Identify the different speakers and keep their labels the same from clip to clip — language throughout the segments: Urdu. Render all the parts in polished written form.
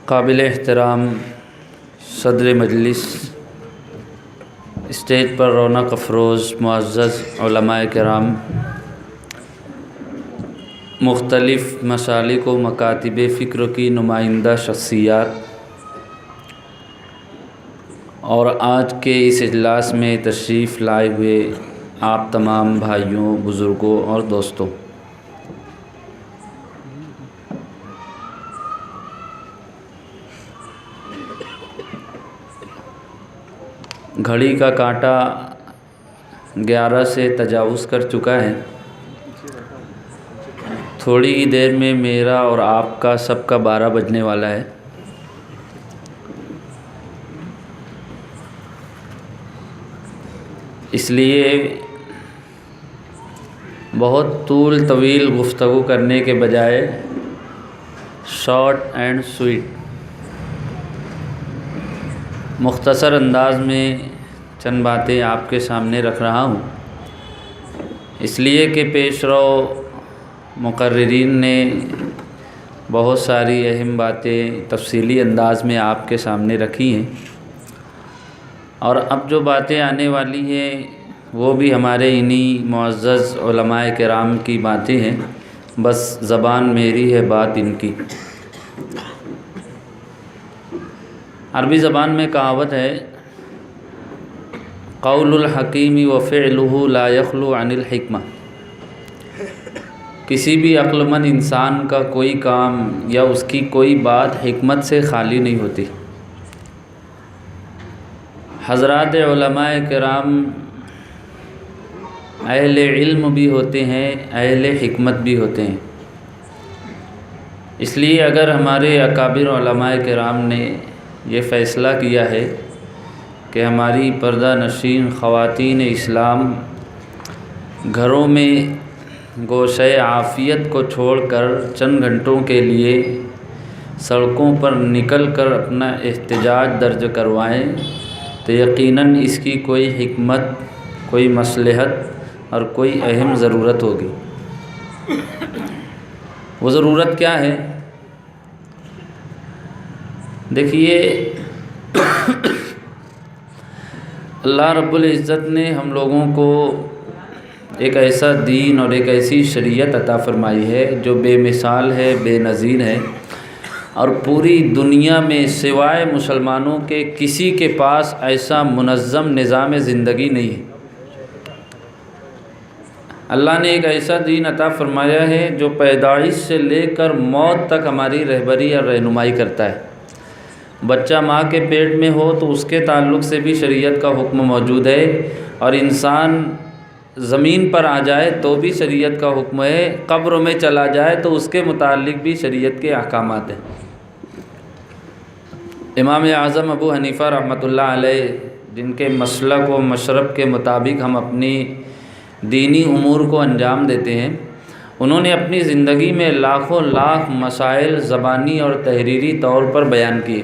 Speaker 1: قابل احترام صدر مجلس، اسٹیج پر رونق افروز معزز علماء کرام، مختلف مسالک و مکاتب فکر کی نمائندہ شخصیات اور آج کے اس اجلاس میں تشریف لائے ہوئے آپ تمام بھائیوں، بزرگوں اور دوستوں، گھڑی کا کانٹا 11 سے تجاوز کر چکا ہے۔ تھوڑی ہی دیر میں میرا اور آپ کا سب کا 12 بجنے والا ہے۔ اس لیے بہت طول طویل گفتگو کرنے کے بجائے شارٹ اینڈ سویٹ مختصر انداز میں چند باتیں آپ کے سامنے رکھ رہا ہوں، اس لیے کہ پیش رو مقررین نے بہت ساری اہم باتیں تفصیلی انداز میں آپ کے سامنے رکھی ہیں، اور اب جو باتیں آنے والی ہیں وہ بھی ہمارے انہی معزز علماء کرام کی باتیں ہیں، بس زبان میری ہے بات ان کی۔ عربی زبان میں کہاوت ہے، قول الحکیم و فعلہ لا یخلو عن الحکمہ۔ کسی بھی عقل مند انسان کا کوئی کام یا اس کی کوئی بات حکمت سے خالی نہیں ہوتی۔ حضرات علماء کرام اہل علم بھی ہوتے ہیں، اہل حکمت بھی ہوتے ہیں۔ اس لیے اگر ہمارے اکابر علماء کرام نے یہ فیصلہ کیا ہے کہ ہماری پردہ نشین خواتین اسلام گھروں میں گوشۂ عافیت کو چھوڑ کر چند گھنٹوں کے لیے سڑکوں پر نکل کر اپنا احتجاج درج کروائیں، تو یقیناً اس کی کوئی حکمت، کوئی مصلحت اور کوئی اہم ضرورت ہوگی۔ وہ ضرورت کیا ہے؟ دیکھیے، اللہ رب العزت نے ہم لوگوں کو ایک ایسا دین اور ایک ایسی شریعت عطا فرمائی ہے جو بے مثال ہے، بے نظیر ہے، اور پوری دنیا میں سوائے مسلمانوں کے کسی کے پاس ایسا منظم نظام زندگی نہیں ہے۔ اللہ نے ایک ایسا دین عطا فرمایا ہے جو پیدائش سے لے کر موت تک ہماری رہبری اور رہنمائی کرتا ہے۔ بچہ ماں کے پیٹ میں ہو تو اس کے تعلق سے بھی شریعت کا حکم موجود ہے، اور انسان زمین پر آ جائے تو بھی شریعت کا حکم ہے، قبر میں چلا جائے تو اس کے متعلق بھی شریعت کے احکامات ہیں۔ امام اعظم ابو حنیفہ رحمۃ اللہ علیہ، جن کے مسلک و مشرب کے مطابق ہم اپنی دینی امور کو انجام دیتے ہیں، انہوں نے اپنی زندگی میں لاکھوں لاکھ مسائل زبانی اور تحریری طور پر بیان کیے۔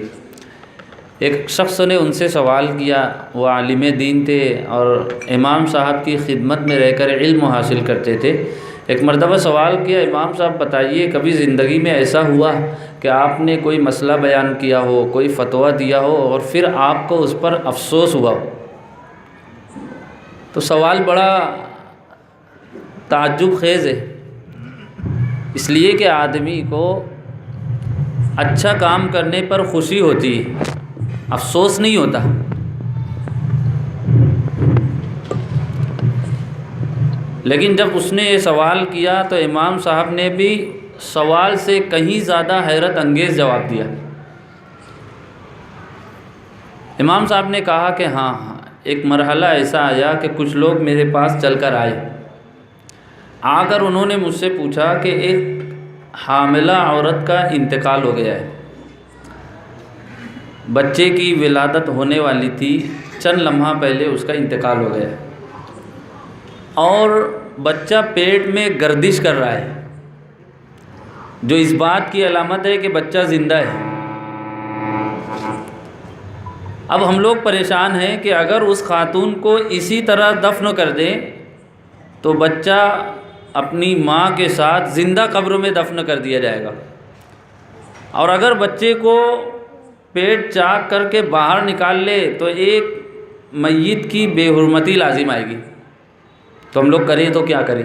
Speaker 1: ایک شخص نے ان سے سوال کیا، وہ عالم دین تھے اور امام صاحب کی خدمت میں رہ کر علم حاصل کرتے تھے۔ ایک مرتبہ سوال کیا، امام صاحب بتائیے، کبھی زندگی میں ایسا ہوا کہ آپ نے کوئی مسئلہ بیان کیا ہو، کوئی فتویٰ دیا ہو اور پھر آپ کو اس پر افسوس ہوا ہو؟ تو سوال بڑا تعجب خیز ہے، اس لیے کہ آدمی کو اچھا کام کرنے پر خوشی ہوتی ہے، افسوس نہیں ہوتا۔ لیکن جب اس نے یہ سوال کیا تو امام صاحب نے بھی سوال سے کہیں زیادہ حیرت انگیز جواب دیا۔ امام صاحب نے کہا کہ ہاں، ایک مرحلہ ایسا آیا کہ کچھ لوگ میرے پاس چل کر آئے، آ کر انہوں نے مجھ سے پوچھا کہ ایک حاملہ عورت کا انتقال ہو گیا ہے، بچے کی ولادت ہونے والی تھی، چند لمحہ پہلے اس کا انتقال ہو گیا، اور بچہ پیٹ میں گردش کر رہا ہے، جو اس بات کی علامت ہے کہ بچہ زندہ ہے۔ اب ہم لوگ پریشان ہیں کہ اگر اس خاتون کو اسی طرح دفن کر دیں تو بچہ اپنی ماں کے ساتھ زندہ قبر میں دفن کر دیا جائے گا، اور اگر بچے کو پیٹ چاک کر کے باہر نکال لے تو ایک میت کی بے حرمتی لازم آئے گی، تو ہم لوگ کریں تو کیا کریں؟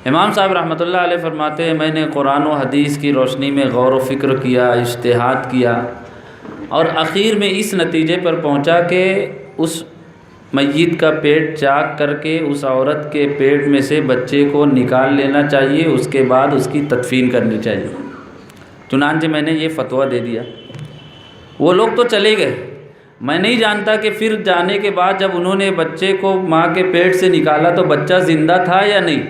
Speaker 1: امام صاحب رحمۃ اللہ علیہ فرماتے ہیں میں نے قرآن و حدیث کی روشنی میں غور و فکر کیا، اجتہاد کیا، اور اخیر میں اس نتیجے پر پہنچا کہ اس میت کا پیٹ چاک کر کے اس عورت کے پیٹ میں سے بچے کو نکال لینا چاہیے، اس کے بعد اس کی تدفین کرنی چاہیے۔ چنانچہ میں نے یہ فتویٰ دے دیا۔ وہ لوگ تو چلے گئے، میں نہیں جانتا کہ پھر جانے کے بعد جب انہوں نے بچے کو ماں کے پیٹ سے نکالا تو بچہ زندہ تھا یا نہیں۔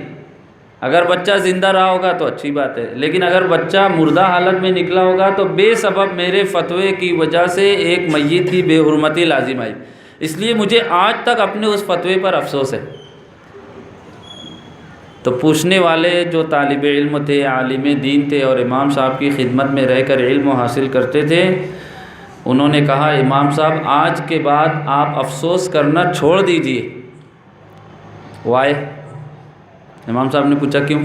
Speaker 1: اگر بچہ زندہ رہا ہوگا تو اچھی بات ہے، لیکن اگر بچہ مردہ حالت میں نکلا ہوگا تو بے سبب میرے فتوے کی وجہ سے ایک میت کی بے حرمتی لازم آئی۔ اس لیے مجھے آج تک اپنے اس فتوے پر افسوس ہے۔ تو پوچھنے والے جو طالب علم تھے، عالم دین تھے اور امام صاحب کی خدمت میں رہ کر علم حاصل کرتے تھے، انہوں نے کہا امام صاحب آج کے بعد آپ افسوس کرنا چھوڑ دیجئے۔ وائے؟ امام صاحب نے پوچھا کیوں؟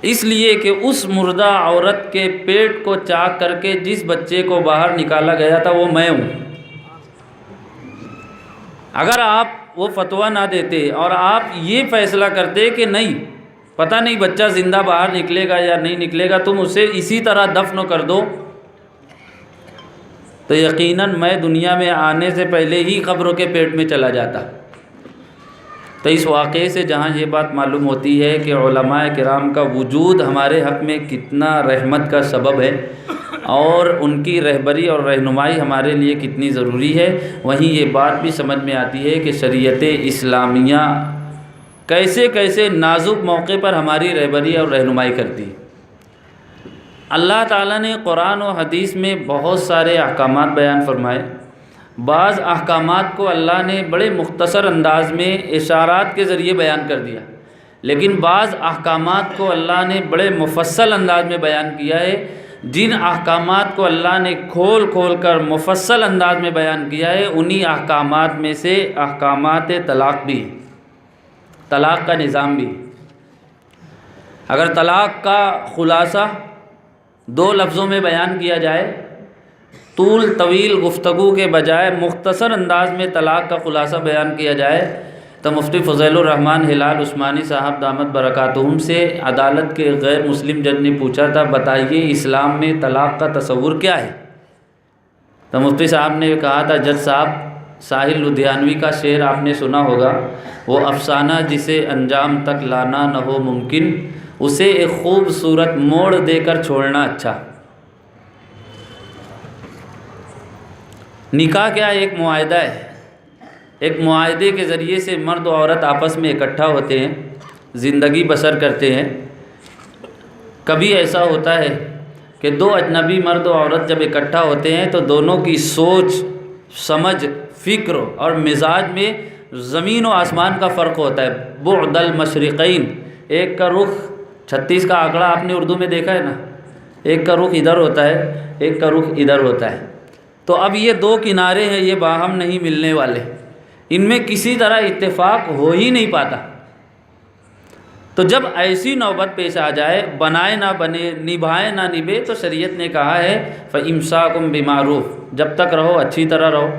Speaker 1: اس لیے کہ اس مردہ عورت کے پیٹ کو چاک کر کے جس بچے کو باہر نکالا گیا تھا وہ میں ہوں۔ اگر آپ وہ فتویٰ نہ دیتے اور آپ یہ فیصلہ کرتے کہ نہیں پتہ نہیں بچہ زندہ باہر نکلے گا یا نہیں نکلے گا، تم اسے اسی طرح دفن کر دو، تو یقیناً میں دنیا میں آنے سے پہلے ہی قبر کے پیٹ میں چلا جاتا۔ تو اس واقعے سے جہاں یہ بات معلوم ہوتی ہے کہ علماء کرام کا وجود ہمارے حق میں کتنا رحمت کا سبب ہے اور ان کی رہبری اور رہنمائی ہمارے لیے کتنی ضروری ہے، وہیں یہ بات بھی سمجھ میں آتی ہے کہ شریعت اسلامیہ کیسے کیسے نازک موقع پر ہماری رہبری اور رہنمائی کرتی ہے۔ اللہ تعالیٰ نے قرآن و حدیث میں بہت سارے احکامات بیان فرمائے۔ بعض احکامات کو اللہ نے بڑے مختصر انداز میں اشارات کے ذریعے بیان کر دیا، لیکن بعض احکامات کو اللہ نے بڑے مفصل انداز میں بیان کیا ہے۔ جن احکامات کو اللہ نے کھول کھول کر مفصل انداز میں بیان کیا ہے، انہی احکامات میں سے احکامات طلاق بھی، طلاق کا نظام بھی۔ اگر طلاق کا خلاصہ 2 لفظوں میں بیان کیا جائے، طول طویل گفتگو کے بجائے مختصر انداز میں طلاق کا خلاصہ بیان کیا جائے، تو مفتی فضیل الرحمن ہلال عثمانی صاحب دامت برکاتہم سے عدالت کے غیر مسلم جج نے پوچھا تھا بتائیے اسلام میں طلاق کا تصور کیا ہے؟ تو مفتی صاحب نے کہا تھا جج صاحب ساحل لدھیانوی کا شعر آپ نے سنا ہوگا، وہ افسانہ جسے انجام تک لانا نہ ہو ممکن، اسے ایک خوبصورت موڑ دے کر چھوڑنا اچھا۔ نکاح کیا ایک معاہدہ ہے، ایک معاہدے کے ذریعے سے مرد و عورت آپس میں اکٹھا ہوتے ہیں، زندگی بسر کرتے ہیں۔ کبھی ایسا ہوتا ہے کہ 2 اجنبی مرد و عورت جب اکٹھا ہوتے ہیں تو دونوں کی سوچ، سمجھ، فکر اور مزاج میں زمین و آسمان کا فرق ہوتا ہے۔ بعد المشرقین، ایک کا رخ 36 کا آنکڑا آپ نے اردو میں دیکھا ہے نا، ایک کا رخ ادھر ہوتا ہے، ایک کا رخ ادھر ہوتا ہے۔ تو اب یہ 2 کنارے ہیں، یہ باہم نہیں ملنے والے، ان میں کسی طرح اتفاق ہو ہی نہیں پاتا۔ تو جب ایسی نوبت پیش آ جائے، بنائے نہ بنے، نبھائے نہ نبھے، تو شریعت نے کہا ہے فَإِمْسَاكُمْ بِمَعْرُوف، جب تک رہو اچھی طرح رہو۔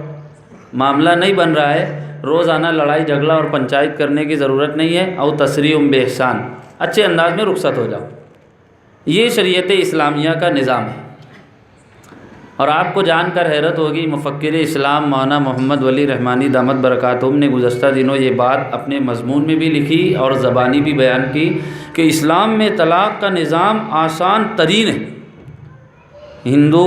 Speaker 1: معاملہ نہیں بن رہا ہے، روزانہ لڑائی جھگڑا اور پنچایت کرنے کی ضرورت نہیں ہے، او تسریع بِإِحسان، اچھے انداز میں رخصت ہو جاؤ۔ یہ شریعت اسلامیہ کا نظام ہے۔ اور آپ کو جان کر حیرت ہوگی، مفکر اسلام مولانا محمد ولی رحمانی دامت برکاتہم نے گزشتہ دنوں یہ بات اپنے مضمون میں بھی لکھی اور زبانی بھی بیان کی کہ اسلام میں طلاق کا نظام آسان ترین ہے۔ ہندو،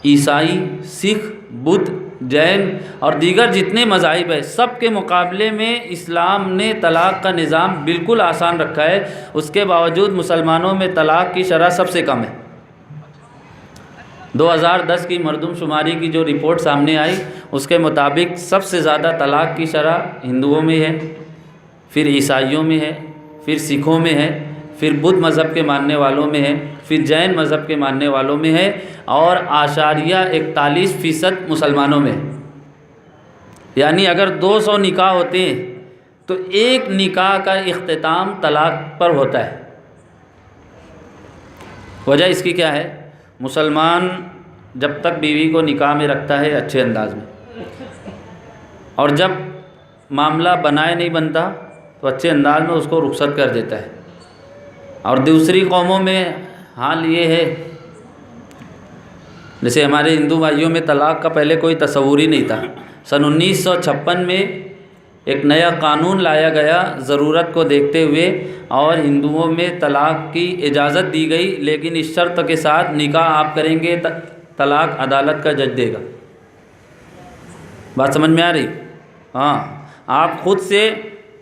Speaker 1: عیسائی، سکھ، بدھ، جین اور دیگر جتنے مذاہب ہیں، سب کے مقابلے میں اسلام نے طلاق کا نظام بالکل آسان رکھا ہے۔ اس کے باوجود مسلمانوں میں طلاق کی شرح سب سے کم ہے۔ 2010 کی مردم شماری کی جو رپورٹ سامنے آئی، اس کے مطابق سب سے زیادہ طلاق کی شرح ہندوؤں میں ہے، پھر عیسائیوں میں ہے، پھر سکھوں میں ہے، پھر بدھ مذہب کے ماننے والوں میں ہے، پھر جین مذہب کے ماننے والوں میں ہے، اور 41% مسلمانوں میں ہے۔ یعنی اگر 200 نکاح ہوتے ہیں تو 1 نکاح کا اختتام طلاق پر ہوتا ہے۔ وجہ اس کی کیا ہے؟ مسلمان جب تک بیوی کو نکاح میں رکھتا ہے اچھے انداز میں، اور جب معاملہ بنائے نہیں بنتا تو اچھے انداز میں اس کو رخصت کر دیتا ہے۔ اور دوسری قوموں میں حال یہ ہے، جیسے ہمارے ہندو بھائیوں میں طلاق کا پہلے کوئی تصور ہی نہیں تھا۔ سن 1956 میں ایک نیا قانون لایا گیا ضرورت کو دیکھتے ہوئے، اور ہندوؤں میں طلاق کی اجازت دی گئی، لیکن اس شرط کے ساتھ نکاح آپ کریں گے طلاق عدالت کا جج دے گا۔ بات سمجھ میں آ رہی؟ ہاں، آپ خود سے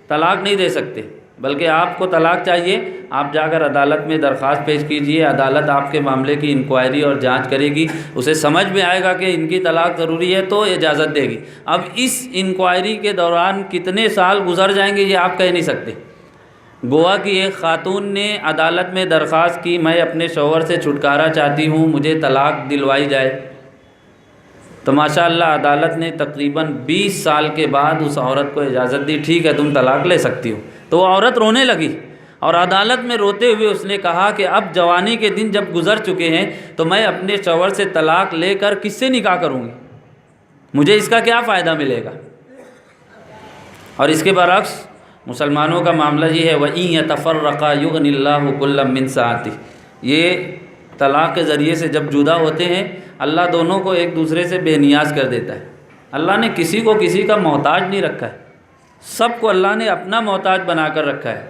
Speaker 1: طلاق نہیں دے سکتے، بلکہ آپ کو طلاق چاہیے، آپ جا کر عدالت میں درخواست پیش کیجئے، عدالت آپ کے معاملے کی انکوائری اور جانچ کرے گی، اسے سمجھ میں آئے گا کہ ان کی طلاق ضروری ہے تو اجازت دے گی۔ اب اس انکوائری کے دوران کتنے سال گزر جائیں گے یہ آپ کہہ نہیں سکتے۔ گوا کی ایک خاتون نے عدالت میں درخواست کی، میں اپنے شوہر سے چھٹکارا چاہتی ہوں، مجھے طلاق دلوائی جائے، تو ماشاءاللہ عدالت نے تقریباً 20 سال کے بعد اس عورت کو اجازت دی، ٹھیک ہے تم طلاق لے سکتی ہو۔ تو وہ عورت رونے لگی، اور عدالت میں روتے ہوئے اس نے کہا کہ اب جوانی کے دن جب گزر چکے ہیں تو میں اپنے شوہر سے طلاق لے کر کس سے نکاح کروں گی؟ مجھے اس کا کیا فائدہ ملے گا؟ اور اس کے برعکس مسلمانوں کا معاملہ یہ ہے، وَإِن يَتَفَرَّقَا يُغْنِ اللَّهُ كُلًّا مِّن سَعَتِهِ، یہ طلاق کے ذریعے سے جب جدا ہوتے ہیں اللہ دونوں کو ایک دوسرے سے بے نیاز کر دیتا ہے۔ اللہ نے کسی کو کسی کا محتاج نہیں رکھا ہے، سب کو اللہ نے اپنا محتاج بنا کر رکھا ہے۔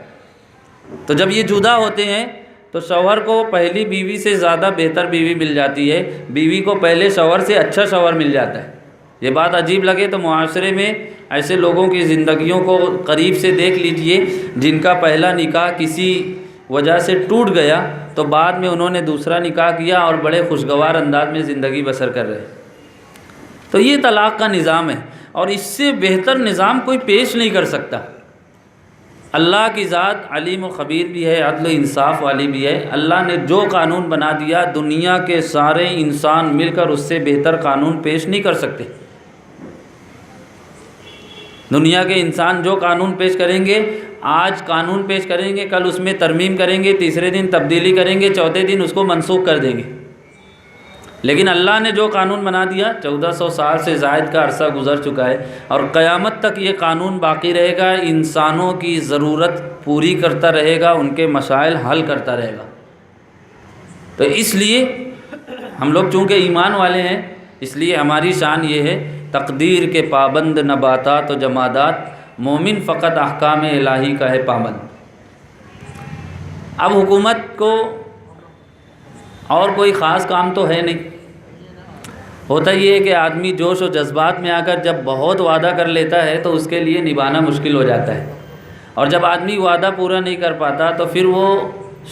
Speaker 1: تو جب یہ جدا ہوتے ہیں تو شوہر کو پہلی بیوی سے زیادہ بہتر بیوی مل جاتی ہے، بیوی کو پہلے شوہر سے اچھا شوہر مل جاتا ہے۔ یہ بات عجیب لگے تو معاشرے میں ایسے لوگوں کی زندگیوں کو قریب سے دیکھ لیجئے جن کا پہلا نکاح کسی وجہ سے ٹوٹ گیا تو بعد میں انہوں نے دوسرا نکاح کیا اور بڑے خوشگوار انداز میں زندگی بسر کر رہے۔ تو یہ طلاق کا نظام ہے، اور اس سے بہتر نظام کوئی پیش نہیں کر سکتا۔ اللہ کی ذات علیم و خبیر بھی ہے، عدل و انصاف والی بھی ہے۔ اللہ نے جو قانون بنا دیا دنیا کے سارے انسان مل کر اس سے بہتر قانون پیش نہیں کر سکتے۔ دنیا کے انسان جو قانون پیش کریں گے، آج قانون پیش کریں گے، کل اس میں ترمیم کریں گے، تیسرے دن تبدیلی کریں گے، چوتھے دن اس کو منسوخ کر دیں گے۔ لیکن اللہ نے جو قانون بنا دیا 1400 سال سے زائد کا عرصہ گزر چکا ہے، اور قیامت تک یہ قانون باقی رہے گا، انسانوں کی ضرورت پوری کرتا رہے گا، ان کے مسائل حل کرتا رہے گا۔ تو اس لیے ہم لوگ چونکہ ایمان والے ہیں، اس لیے ہماری شان یہ ہے، تقدیر کے پابند نباتات و جمادات، مومن فقط احکام الہی کا ہے پابند۔ اب حکومت کو اور کوئی خاص کام تو ہے نہیں، ہوتا یہ ہے کہ آدمی جوش و جذبات میں آ کر جب بہت وعدہ کر لیتا ہے تو اس کے لیے نبھانا مشکل ہو جاتا ہے، اور جب آدمی وعدہ پورا نہیں کر پاتا تو پھر وہ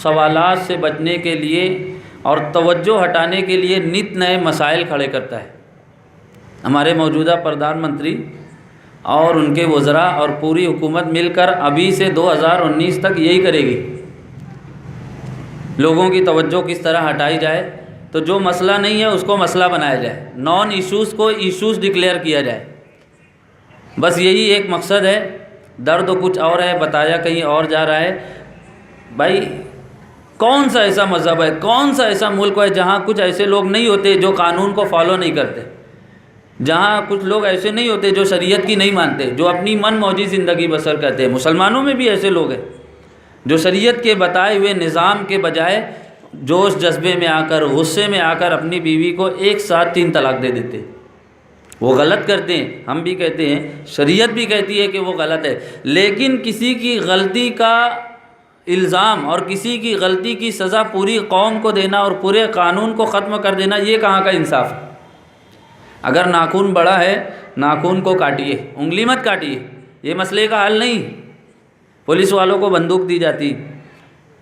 Speaker 1: سوالات سے بچنے کے لیے اور توجہ ہٹانے کے لیے نت نئے مسائل کھڑے کرتا ہے۔ ہمارے موجودہ پردھان منتری اور ان کے وزراء اور پوری حکومت مل کر ابھی سے 2019 تک یہی کرے گی، لوگوں کی توجہ کس طرح ہٹائی جائے، تو جو مسئلہ نہیں ہے اس کو مسئلہ بنایا جائے، نان ایشوز کو ایشوز ڈکلیئر کیا جائے۔ بس یہی ایک مقصد ہے، درد کچھ اور ہے، بتایا کہیں اور جا رہا ہے۔ بھائی کون سا ایسا مذہب ہے، کون سا ایسا ملک ہے جہاں کچھ ایسے لوگ نہیں ہوتے جو قانون کو فالو نہیں کرتے، جہاں کچھ لوگ ایسے نہیں ہوتے جو شریعت کی نہیں مانتے، جو اپنی من موجی زندگی بسر کرتے ہیں۔ مسلمانوں میں بھی ایسے لوگ ہیں جو شریعت کے بتائے ہوئے نظام کے بجائے جوش جذبے میں آ کر، غصے میں آ کر اپنی بیوی کو ایک ساتھ 3 طلاق دے دیتے۔ وہ غلط کرتے ہیں، ہم بھی کہتے ہیں، شریعت بھی کہتی ہے کہ وہ غلط ہے، لیکن کسی کی غلطی کا الزام اور کسی کی غلطی کی سزا پوری قوم کو دینا اور پورے قانون کو ختم کر دینا، یہ کہاں کا انصاف ہے؟ اگر ناخن بڑا ہے ناخن کو کاٹیے، انگلی مت کاٹیے، یہ مسئلے کا حل نہیں۔ پولیس والوں کو بندوق دی جاتی،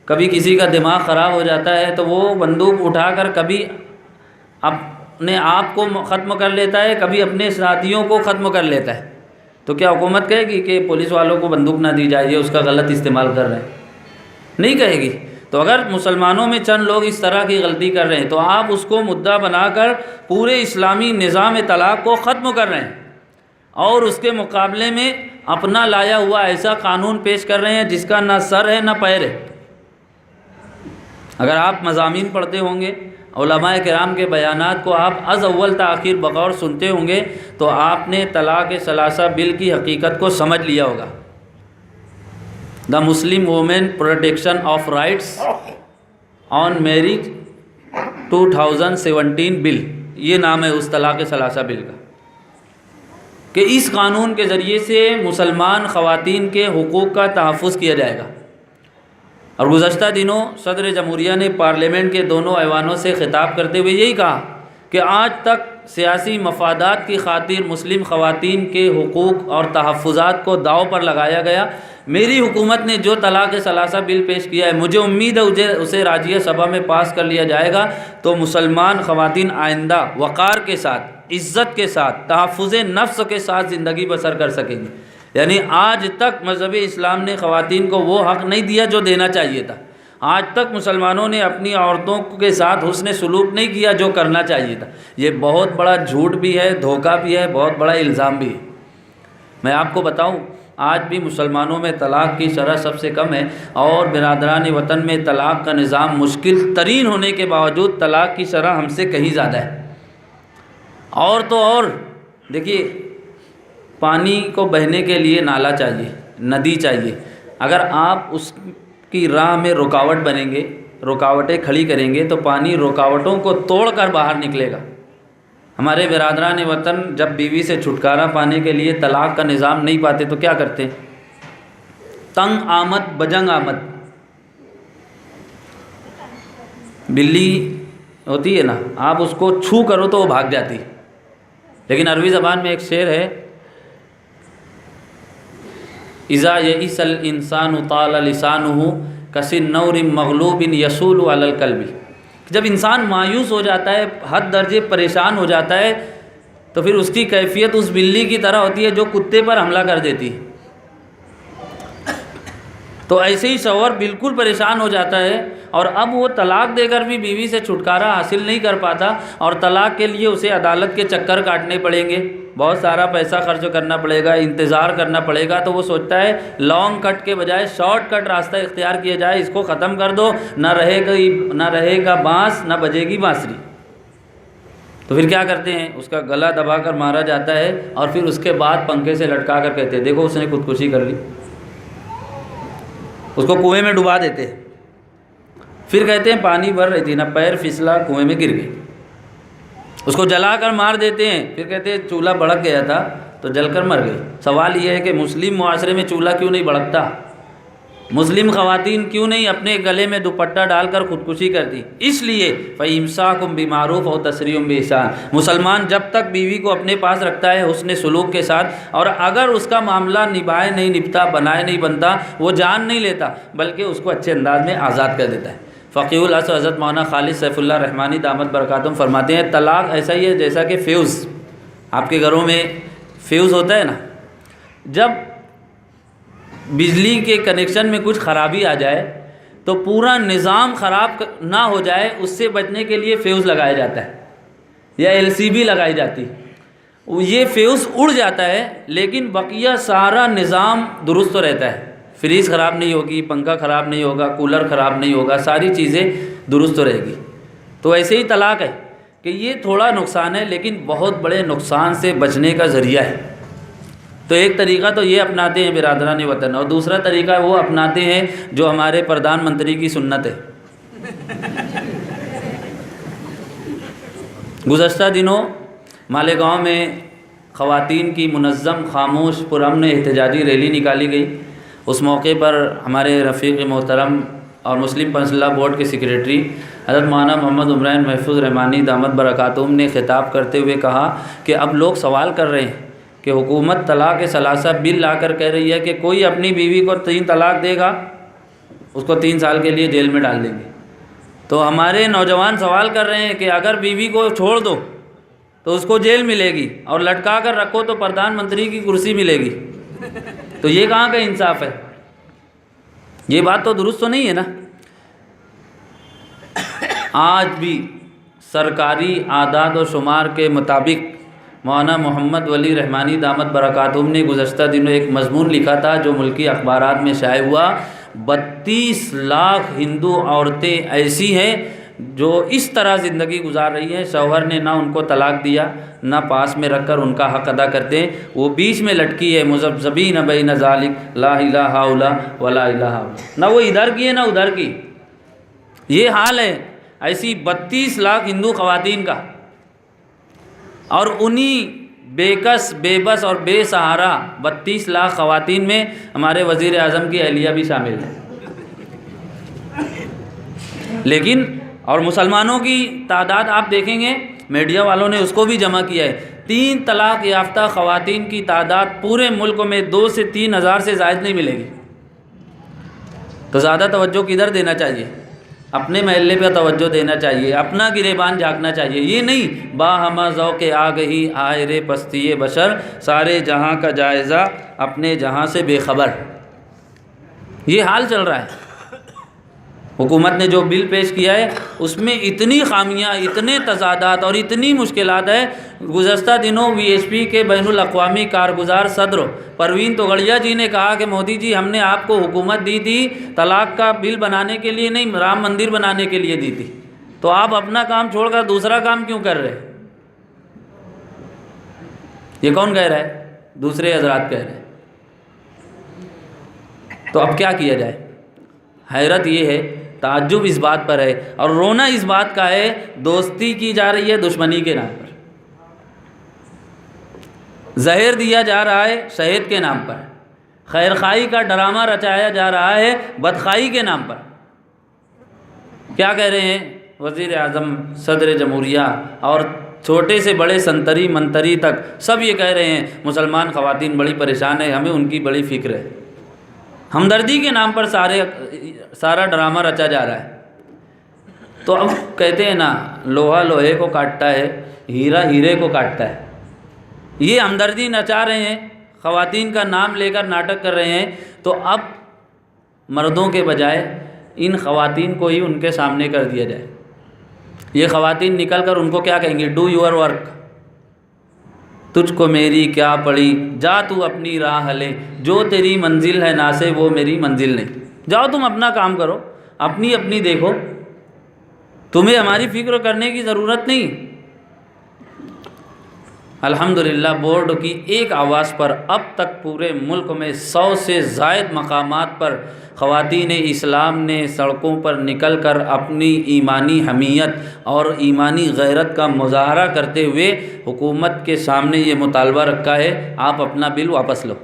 Speaker 1: کبھی کسی کا دماغ خراب ہو جاتا ہے تو وہ بندوق اٹھا کر کبھی اپنے آپ کو ختم کر لیتا ہے، کبھی اپنے ساتھیوں کو ختم کر لیتا ہے۔ تو کیا حکومت کہے گی کہ پولیس والوں کو بندوق نہ دی جائے، یہ اس کا غلط استعمال کر رہے ہیں؟ نہیں کہے گی۔ تو اگر مسلمانوں میں چند لوگ اس طرح کی غلطی کر رہے ہیں تو آپ اس کو مدعا بنا کر پورے اسلامی نظام طلاق کو ختم کر رہے ہیں، اور اس کے مقابلے میں اپنا لایا ہوا ایسا قانون پیش کر رہے ہیں جس کا نہ سر ہے نہ پیر ہے۔ اگر آپ مضامین پڑھتے ہوں گے، علماء کرام کے بیانات کو آپ از اول تا آخر بغور سنتے ہوں گے، تو آپ نے طلاق ثلاثہ بل کی حقیقت کو سمجھ لیا ہوگا۔ The Muslim women protection of rights on marriage 2017 bill, یہ نام ہے اس طلاق ثلاثہ بل کا، کہ اس قانون کے ذریعے سے مسلمان خواتین کے حقوق کا تحفظ کیا جائے گا۔ اور گزشتہ دنوں صدر جمہوریہ نے پارلیمنٹ کے دونوں ایوانوں سے خطاب کرتے ہوئے یہی کہا کہ آج تک سیاسی مفادات کی خاطر مسلم خواتین کے حقوق اور تحفظات کو داؤ پر لگایا گیا۔ میری حکومت نے جو طلاق ثلاثہ بل پیش کیا ہے، مجھے امید ہے اسے راجیہ سبھا میں پاس کر لیا جائے گا، تو مسلمان خواتین آئندہ وقار کے ساتھ، عزت کے ساتھ، تحفظ نفس کے ساتھ زندگی بسر کر سکیں گی۔ یعنی آج تک مذہب اسلام نے خواتین کو وہ حق نہیں دیا جو دینا چاہیے تھا۔ آج تک مسلمانوں نے اپنی عورتوں کے ساتھ حسن سلوک نہیں کیا جو کرنا چاہیے تھا۔ یہ بہت بڑا جھوٹ بھی ہے، دھوکہ بھی ہے، بہت بڑا الزام بھی ہے۔ میں آپ کو بتاؤں، آج بھی مسلمانوں میں طلاق کی شرح سب سے کم ہے، اور برادران وطن میں طلاق کا نظام مشکل ترین ہونے کے باوجود طلاق کی شرح ہم سے کہیں زیادہ ہے۔ اور تو اور دیکھیے، پانی کو بہنے کے لیے نالا چاہیے، ندی چاہیے۔ اگر آپ اس کی راہ میں رکاوٹ بنیں گے، رکاوٹیں کھڑی کریں گے، تو پانی رکاوٹوں کو توڑ کر باہر نکلے گا۔ ہمارے برادران وطن جب بیوی سے چھٹکارا پانے کے لیے طلاق کا نظام نہیں پاتے تو کیا کرتے؟ تنگ آمد بجنگ آمد۔ بلی ہوتی ہے نا، آپ اس کو چھو کرو تو وہ بھاگ جاتی، لیکن عربی زبان میں ایک شعر ہے، اذا یئس الانسان طال لسانہ کسنور مغلوب یصول علی القلب۔ جب انسان مایوس ہو جاتا ہے، حد درجے پریشان ہو جاتا ہے، تو پھر اس کی کیفیت اس بلی کی طرح ہوتی ہے جو کتے پر حملہ کر دیتی ہے۔ تو ایسے ہی شوہر بالکل پریشان ہو جاتا ہے، اور اب وہ طلاق دے کر بھی بیوی سے چھٹکارا حاصل نہیں کر پاتا، اور طلاق کے لیے اسے عدالت کے چکر کاٹنے پڑیں گے، بہت سارا پیسہ خرچ کرنا پڑے گا، انتظار کرنا پڑے گا۔ تو وہ سوچتا ہے لانگ کٹ کے بجائے شارٹ کٹ راستہ اختیار کیا جائے، اس کو ختم کر دو، نہ رہے گا بانس، نہ بجے گی بانسری۔ تو پھر کیا کرتے ہیں؟ اس کا گلا دبا کر مارا جاتا ہے، اور پھر اس کے بعد پنکھے سے لٹکا کر کہتے ہیں دیکھو اس نے خودکشی کر لی۔ اس کو کنویں میں ڈبا دیتے ہیں، پھر کہتے ہیں پانی بھر رہی تھی نا، پیر پھسلا کنویں میں گر گئی۔ اس کو جلا کر مار دیتے ہیں، پھر کہتے ہیں چولہا بھڑک گیا تھا تو جل کر مر گئی۔ سوال یہ ہے کہ مسلم معاشرے میں چولہا کیوں نہیں بھڑکتا؟ مسلم خواتین کیوں نہیں اپنے گلے میں دوپٹہ ڈال کر خودکشی کرتی؟ اس لیے فَإِمْسَاكُمْ بِمَعْرُوفٍ أَوْ تَسْرِيحٌ بِإِحْسَانٍ۔ مسلمان جب تک بیوی کو اپنے پاس رکھتا ہے حسن سلوک کے ساتھ، اور اگر اس کا معاملہ نبھائے نہیں نبھتا، بنائے نہیں بنتا، وہ جان نہیں لیتا، بلکہ اس کو اچھے انداز میں آزاد کر دیتا ہے۔ فقیہ العصر حضرت مولانا خالد سیف اللہ رحمانی دامت برکاتہم فرماتے ہیں طلاق ایسا ہی ہے جیسا کہ فیوز، آپ کے گھروں میں فیوز ہوتا ہے نا، جب بجلی کے کنیکشن میں کچھ خرابی آ جائے تو پورا نظام خراب نہ ہو جائے، اس سے بچنے کے لیے فیوز لگایا جاتا ہے یا LCB لگائی جاتی ہے۔ یہ فیوز اڑ جاتا ہے لیکن بقیہ سارا نظام درست تو رہتا ہے، فریج خراب نہیں ہوگی، پنکھا خراب نہیں ہوگا، کولر خراب نہیں ہوگا، ساری چیزیں درست رہے گی۔ تو ایسے ہی طلاق ہے کہ یہ تھوڑا نقصان ہے لیکن بہت بڑے نقصان سے بچنے کا ذریعہ ہے۔ تو ایک طریقہ تو یہ اپناتے ہیں برادران وطن، اور دوسرا طریقہ وہ اپناتے ہیں جو ہمارے پردھان منتری کی سنت ہے۔ گزشتہ دنوں مالیگاؤں میں خواتین کی منظم، خاموش، پرامن احتجاجی ریلی نکالی گئی۔ اس موقع پر ہمارے رفیق محترم اور مسلم پنسلہ بورڈ کے سیکریٹری حضرت مولانا محمد عمران محفوظ رحمانی دامت برکاتہم نے خطاب کرتے ہوئے کہا کہ اب لوگ سوال کر رہے ہیں کہ حکومت طلاق ثلاثہ بل لا کر کہہ رہی ہے کہ کوئی اپنی بیوی کو 3 طلاق دے گا اس کو 3 سال کے لیے جیل میں ڈال دیں گے۔ تو ہمارے نوجوان سوال کر رہے ہیں کہ اگر بیوی کو چھوڑ دو تو اس کو جیل ملے گی، اور لٹکا کر رکھو تو پردھان منتری کی کرسی ملے گی۔ تو یہ کہاں کا انصاف ہے؟ یہ بات تو درست تو نہیں ہے نا۔ آج بھی سرکاری اعداد و شمار کے مطابق مولانا محمد ولی رحمانی دامت برکاتہم نے گزشتہ دنوں ایک مضمون لکھا تھا جو ملکی اخبارات میں شائع ہوا۔ 32 لاکھ ہندو عورتیں ایسی ہیں جو اس طرح زندگی گزار رہی ہیں، شوہر نے نہ ان کو طلاق دیا، نہ پاس میں رکھ کر ان کا حق ادا کرتے ہیں، وہ بیچ میں لٹکی ہے، مذبذبین بین ذالک لا الہ الا ولا الہ الا، نہ وہ ادھر کی ہے نہ ادھر کی۔ یہ حال ہے ایسی 32 لاکھ ہندو خواتین کا، اور انہی بے کس، بے بس اور بے سہارا 32 لاکھ خواتین میں ہمارے وزیر اعظم کی اہلیہ بھی شامل ہے۔ لیکن اور مسلمانوں کی تعداد آپ دیکھیں گے، میڈیا والوں نے اس کو بھی جمع کیا ہے، 3 طلاق یافتہ خواتین کی تعداد پورے ملک میں 2 سے 3 ہزار سے زائد نہیں ملے گی۔ تو زیادہ توجہ کدھر دینا چاہیے؟ اپنے محلے پہ توجہ دینا چاہیے، اپنا گریبان جھانکنا چاہیے، یہ نہیں باہما ذوق آگہی آئے رے پستی بشر، سارے جہاں کا جائزہ اپنے جہاں سے بے خبر۔ یہ حال چل رہا ہے۔ حکومت نے جو بل پیش کیا ہے اس میں اتنی خامیاں، اتنے تضادات اور اتنی مشکلات ہے۔ گزشتہ دنوں وی ایچ پی کے بین الاقوامی کارگزار صدر پروین توگڑیا جی نے کہا کہ مودی جی ہم نے آپ کو حکومت دی تھی طلاق کا بل بنانے کے لیے نہیں، رام مندر بنانے کے لیے دی تھی، تو آپ اپنا کام چھوڑ کر دوسرا کام کیوں کر رہے؟ یہ کون کہہ رہا ہے؟ دوسرے حضرات کہہ رہے ہیں۔ تو اب کیا کیا جائے؟ حیرت یہ ہے، تعجب اس بات پر ہے اور رونا اس بات کا ہے، دوستی کی جا رہی ہے دشمنی کے نام پر، زہر دیا جا رہا ہے شہد کے نام پر، خیرخواہی کا ڈرامہ رچایا جا رہا ہے بدخواہی کے نام پر۔ کیا کہہ رہے ہیں وزیر اعظم، صدر جمہوریہ اور چھوٹے سے بڑے سنتری منتری تک سب یہ کہہ رہے ہیں مسلمان خواتین بڑی پریشان ہے، ہمیں ان کی بڑی فکر ہے۔ ہمدردی کے نام پر سارا ڈرامہ رچا جا رہا ہے۔ تو اب کہتے ہیں نا، لوہا لوہے کو کاٹتا ہے، ہیرا ہیرے کو کاٹتا ہے۔ یہ ہمدردی نچا رہے ہیں، خواتین کا نام لے کر ناٹک کر رہے ہیں، تو اب مردوں کے بجائے ان خواتین کو ہی ان کے سامنے کر دیا جائے۔ یہ خواتین نکل کر ان کو کیا کہیں گے؟ ڈو یور ورک، تجھ کو میری کیا پڑی، جا تو اپنی راہ لے، جو تیری منزل ہے نا سے وہ میری منزل نہیں۔ جاؤ تم اپنا کام کرو، اپنی دیکھو، تمہیں ہماری فکر کرنے کی ضرورت نہیں۔ الحمدللہ بورڈ کی ایک آواز پر اب تک پورے ملک میں 100 سے زائد مقامات پر خواتین اسلام نے سڑکوں پر نکل کر اپنی ایمانی حمیت اور ایمانی غیرت کا مظاہرہ کرتے ہوئے حکومت کے سامنے یہ مطالبہ رکھا ہے، آپ اپنا بل واپس لو۔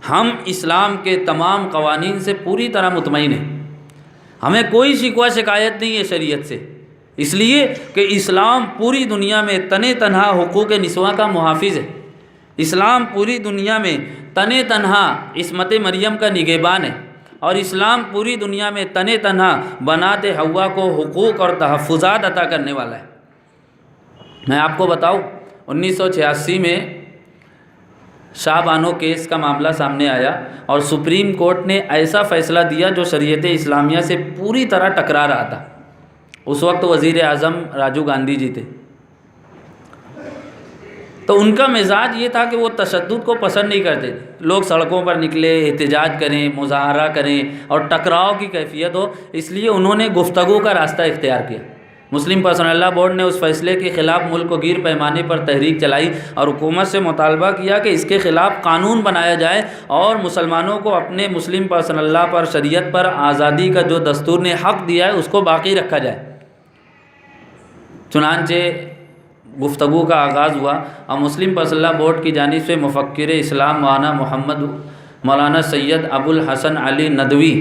Speaker 1: ہم اسلام کے تمام قوانین سے پوری طرح مطمئن ہیں، ہمیں کوئی شکوہ شکایت نہیں ہے شریعت سے، اس لیے کہ اسلام پوری دنیا میں تنے تنہا حقوق نسواں کا محافظ ہے۔ اسلام پوری دنیا میں تنے تنہا عصمت مریم کا نگہبان ہے، اور اسلام پوری دنیا میں تنے تنہا بنات حوا کو حقوق اور تحفظات عطا کرنے والا ہے۔ میں آپ کو بتاؤں، 1986 میں شاہ بانو کیس کا معاملہ سامنے آیا اور سپریم کورٹ نے ایسا فیصلہ دیا جو شریعت اسلامیہ سے پوری طرح ٹکرا رہا تھا۔ اس وقت وزیر اعظم راجیو گاندھی جی تھے، تو ان کا مزاج یہ تھا کہ وہ تشدد کو پسند نہیں کرتے تھے، لوگ سڑکوں پر نکلے، احتجاج کریں، مظاہرہ کریں اور ٹکراؤ کی کیفیت ہو، اس لیے انہوں نے گفتگو کا راستہ اختیار کیا۔ مسلم پرسنل لا بورڈ نے اس فیصلے کے خلاف ملک و گیر پیمانے پر تحریک چلائی اور حکومت سے مطالبہ کیا کہ اس کے خلاف قانون بنایا جائے اور مسلمانوں کو اپنے مسلم پرسنل لا پر، شریعت پر آزادی کا جو دستور نے حق دیا ہے اس کو باقی رکھا جائے۔ چنانچہ گفتگو کا آغاز ہوا اور مسلم پرسنل لا بورڈ کی جانب سے مفکر اسلام مولانا سید ابو الحسن علی ندوی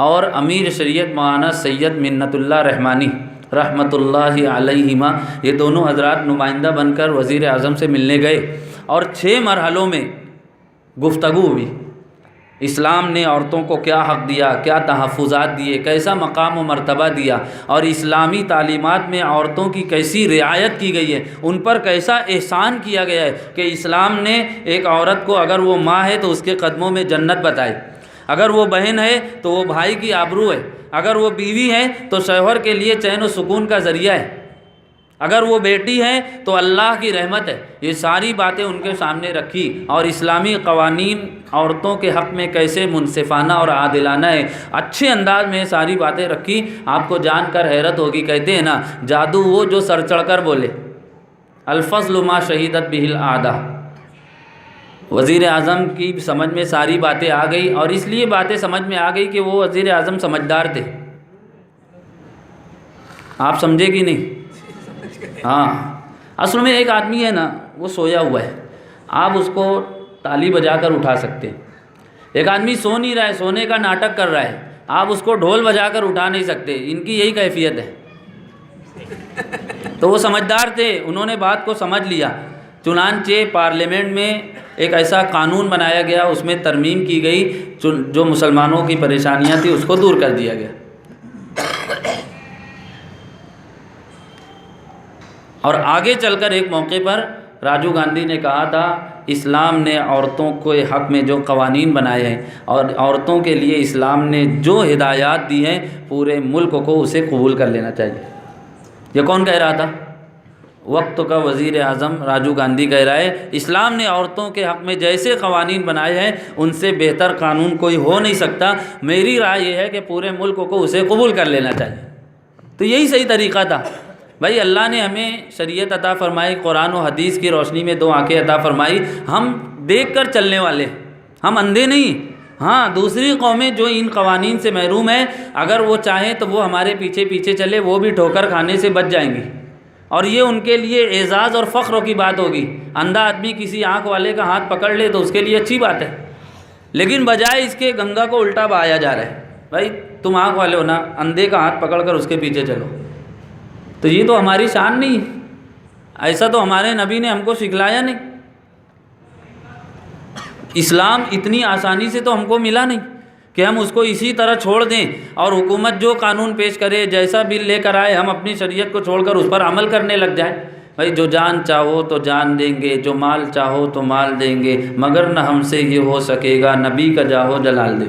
Speaker 1: اور امیر شریعت مولانا سید منت اللہ رحمانی رحمۃ اللہ علیہما، یہ دونوں حضرات نمائندہ بن کر وزیر اعظم سے ملنے گئے اور 6 مرحلوں میں گفتگو ہوئی۔ اسلام نے عورتوں کو کیا حق دیا، کیا تحفظات دیے، کیسا مقام و مرتبہ دیا، اور اسلامی تعلیمات میں عورتوں کی کیسی رعایت کی گئی ہے، ان پر کیسا احسان کیا گیا ہے کہ اسلام نے ایک عورت کو اگر وہ ماں ہے تو اس کے قدموں میں جنت بتائی، اگر وہ بہن ہے تو وہ بھائی کی آبرو ہے، اگر وہ بیوی ہے تو شوہر کے لیے چین و سکون کا ذریعہ ہے، اگر وہ بیٹی ہیں تو اللہ کی رحمت ہے۔ یہ ساری باتیں ان کے سامنے رکھی، اور اسلامی قوانین عورتوں کے حق میں کیسے منصفانہ اور عادلانہ ہے، اچھے انداز میں ساری باتیں رکھی۔ آپ کو جان کر حیرت ہوگی، کہتے ہیں نا جادو وہ جو سر چڑھ کر بولے، الفضل ما شہیدت بہ العادہ۔ وزیر اعظم کی سمجھ میں ساری باتیں آ گئی، اور اس لیے باتیں سمجھ میں آ گئی کہ وہ وزیر اعظم سمجھدار تھے۔ آپ سمجھے کہ نہیں؟ ہاں، اصل میں ایک آدمی ہے نا، وہ سویا ہوا ہے، آپ اس کو تالی بجا کر اٹھا سکتے ہیں۔ ایک آدمی سو نہیں رہا ہے، سونے کا ناٹک کر رہا ہے، آپ اس کو ڈھول بجا کر اٹھا نہیں سکتے۔ ان کی یہی کیفیت ہے۔ تو وہ سمجھدار تھے، انہوں نے بات کو سمجھ لیا، چنانچہ پارلیمنٹ میں ایک ایسا قانون بنایا گیا، اس میں ترمیم کی گئی، جو مسلمانوں کی پریشانیاں تھیں اس کو دور کر دیا گیا۔ اور آگے چل کر ایک موقع پر راجیو گاندھی نے کہا تھا، اسلام نے عورتوں کے حق میں جو قوانین بنائے ہیں اور عورتوں کے لیے اسلام نے جو ہدایات دی ہیں، پورے ملک کو اسے قبول کر لینا چاہیے۔ یہ کون کہہ رہا تھا؟ وقت کا وزیر اعظم راجیو گاندھی کہہ رہا ہے، اسلام نے عورتوں کے حق میں جیسے قوانین بنائے ہیں ان سے بہتر قانون کوئی ہو نہیں سکتا۔ میری رائے یہ ہے کہ پورے ملک کو اسے قبول کر لینا چاہیے۔ تو یہی صحیح طریقہ تھا۔ بھائی اللہ نے ہمیں شریعت عطا فرمائی، قرآن و حدیث کی روشنی میں 2 آنکھیں عطا فرمائی، ہم دیکھ کر چلنے والے، ہم اندھے نہیں۔ ہاں، دوسری قومیں جو ان قوانین سے محروم ہیں، اگر وہ چاہیں تو وہ ہمارے پیچھے پیچھے چلے، وہ بھی ٹھوکر کھانے سے بچ جائیں گی، اور یہ ان کے لیے اعزاز اور فخر کی بات ہوگی۔ اندھا آدمی کسی آنکھ والے کا ہاتھ پکڑ لے تو اس کے لیے اچھی بات ہے، لیکن بجائے اس کے گنگا کو الٹا بہایا جا رہا ہے۔ بھائی تم آنکھ والے ہو نا، اندھے کا ہاتھ پکڑ کر اس کے پیچھے چلو، تو یہ تو ہماری شان نہیں ہے، ایسا تو ہمارے نبی نے ہم کو سکھلایا نہیں۔ اسلام اتنی آسانی سے تو ہم کو ملا نہیں کہ ہم اس کو اسی طرح چھوڑ دیں، اور حکومت جو قانون پیش کرے، جیسا بل لے کر آئے، ہم اپنی شریعت کو چھوڑ کر اس پر عمل کرنے لگ جائیں۔ بھائی جو جان چاہو تو جان دیں گے، جو مال چاہو تو مال دیں گے، مگر نہ ہم سے یہ ہو سکے گا نبی کا جاہو جلال دے۔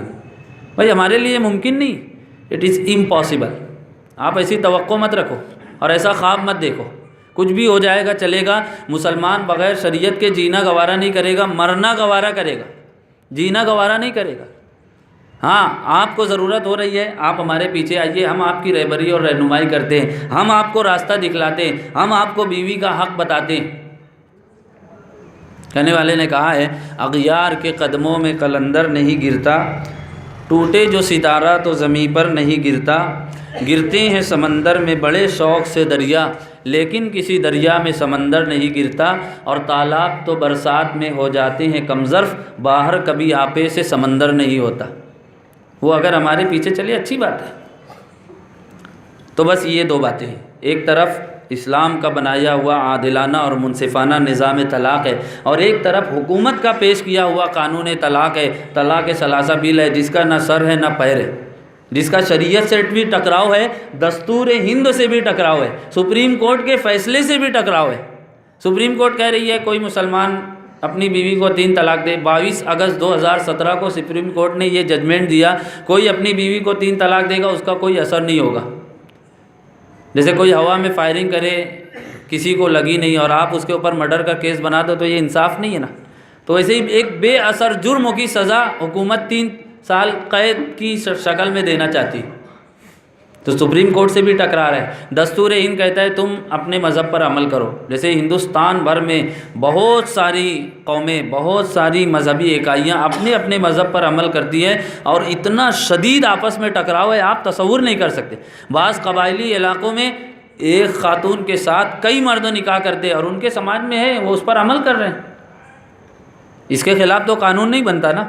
Speaker 1: بھائی ہمارے لیے ممکن نہیں، اٹ از امپاسبل۔ آپ ایسی توقع مت رکھو اور ایسا خواب مت دیکھو، کچھ بھی ہو جائے گا چلے گا۔ مسلمان بغیر شریعت کے جینا گوارا نہیں کرے گا، مرنا گوارا کرے گا، جینا گوارا نہیں کرے گا۔ ہاں، آپ کو ضرورت ہو رہی ہے، آپ ہمارے پیچھے آئیے، ہم آپ کی رہبری اور رہنمائی کرتے ہیں، ہم آپ کو راستہ دکھلاتے ہیں، ہم آپ کو بیوی کا حق بتاتے ہیں۔ کہنے والے نے کہا ہے، اغیار کے قدموں میں قلندر نہیں گرتا، ٹوٹے جو ستارہ تو زمین پر نہیں گرتا، گرتے ہیں سمندر میں بڑے شوق سے دریا، لیکن کسی دریا میں سمندر نہیں گرتا، اور تالاب تو برسات میں ہو جاتے ہیں کم ظرف، باہر کبھی آپے سے سمندر نہیں ہوتا۔ وہ اگر ہمارے پیچھے چلے اچھی بات ہے۔ تو بس یہ 2 باتیں ہیں، ایک طرف اسلام کا بنایا ہوا عادلانہ اور منصفانہ نظام طلاق ہے، اور ایک طرف حکومت کا پیش کیا ہوا قانون طلاق ہے، طلاق ثلاثہ بل ہے، جس کا نہ سر ہے نہ پیر ہے، جس کا شریعت سے بھی ٹکراؤ ہے، دستور ہند سے بھی ٹکراؤ ہے، سپریم کورٹ کے فیصلے سے بھی ٹکراؤ ہے۔ سپریم کورٹ کہہ رہی ہے کوئی مسلمان اپنی بیوی کو 3 طلاق دے۔ 22 اگست 2017 کو سپریم کورٹ نے یہ ججمنٹ دیا، کوئی اپنی بیوی کو 3 طلاق دے گا اس کا کوئی اثر نہیں ہوگا۔ جیسے کوئی ہوا میں فائرنگ کرے، کسی کو لگی نہیں، اور آپ اس کے اوپر مرڈر کا کیس بنا دو، تو یہ انصاف نہیں ہے نا۔ تو ویسے ہی ایک بے اثر جرم کی سزا حکومت 3 سال قید کی شکل میں دینا چاہتی، تو سپریم کورٹ سے بھی ٹکرا رہا ہے۔ دستور ہند کہتا ہے تم اپنے مذہب پر عمل کرو۔ جیسے ہندوستان بھر میں بہت ساری قومیں، بہت ساری مذہبی اکائیاں اپنے اپنے مذہب پر عمل کرتی ہیں، اور اتنا شدید آپس میں ٹکراؤ ہے آپ تصور نہیں کر سکتے۔ بعض قبائلی علاقوں میں ایک خاتون کے ساتھ کئی مرد نکاح کرتے، اور ان کے سماج میں ہے، وہ اس پر عمل کر رہے ہیں۔ اس کے خلاف تو قانون نہیں بنتا نا،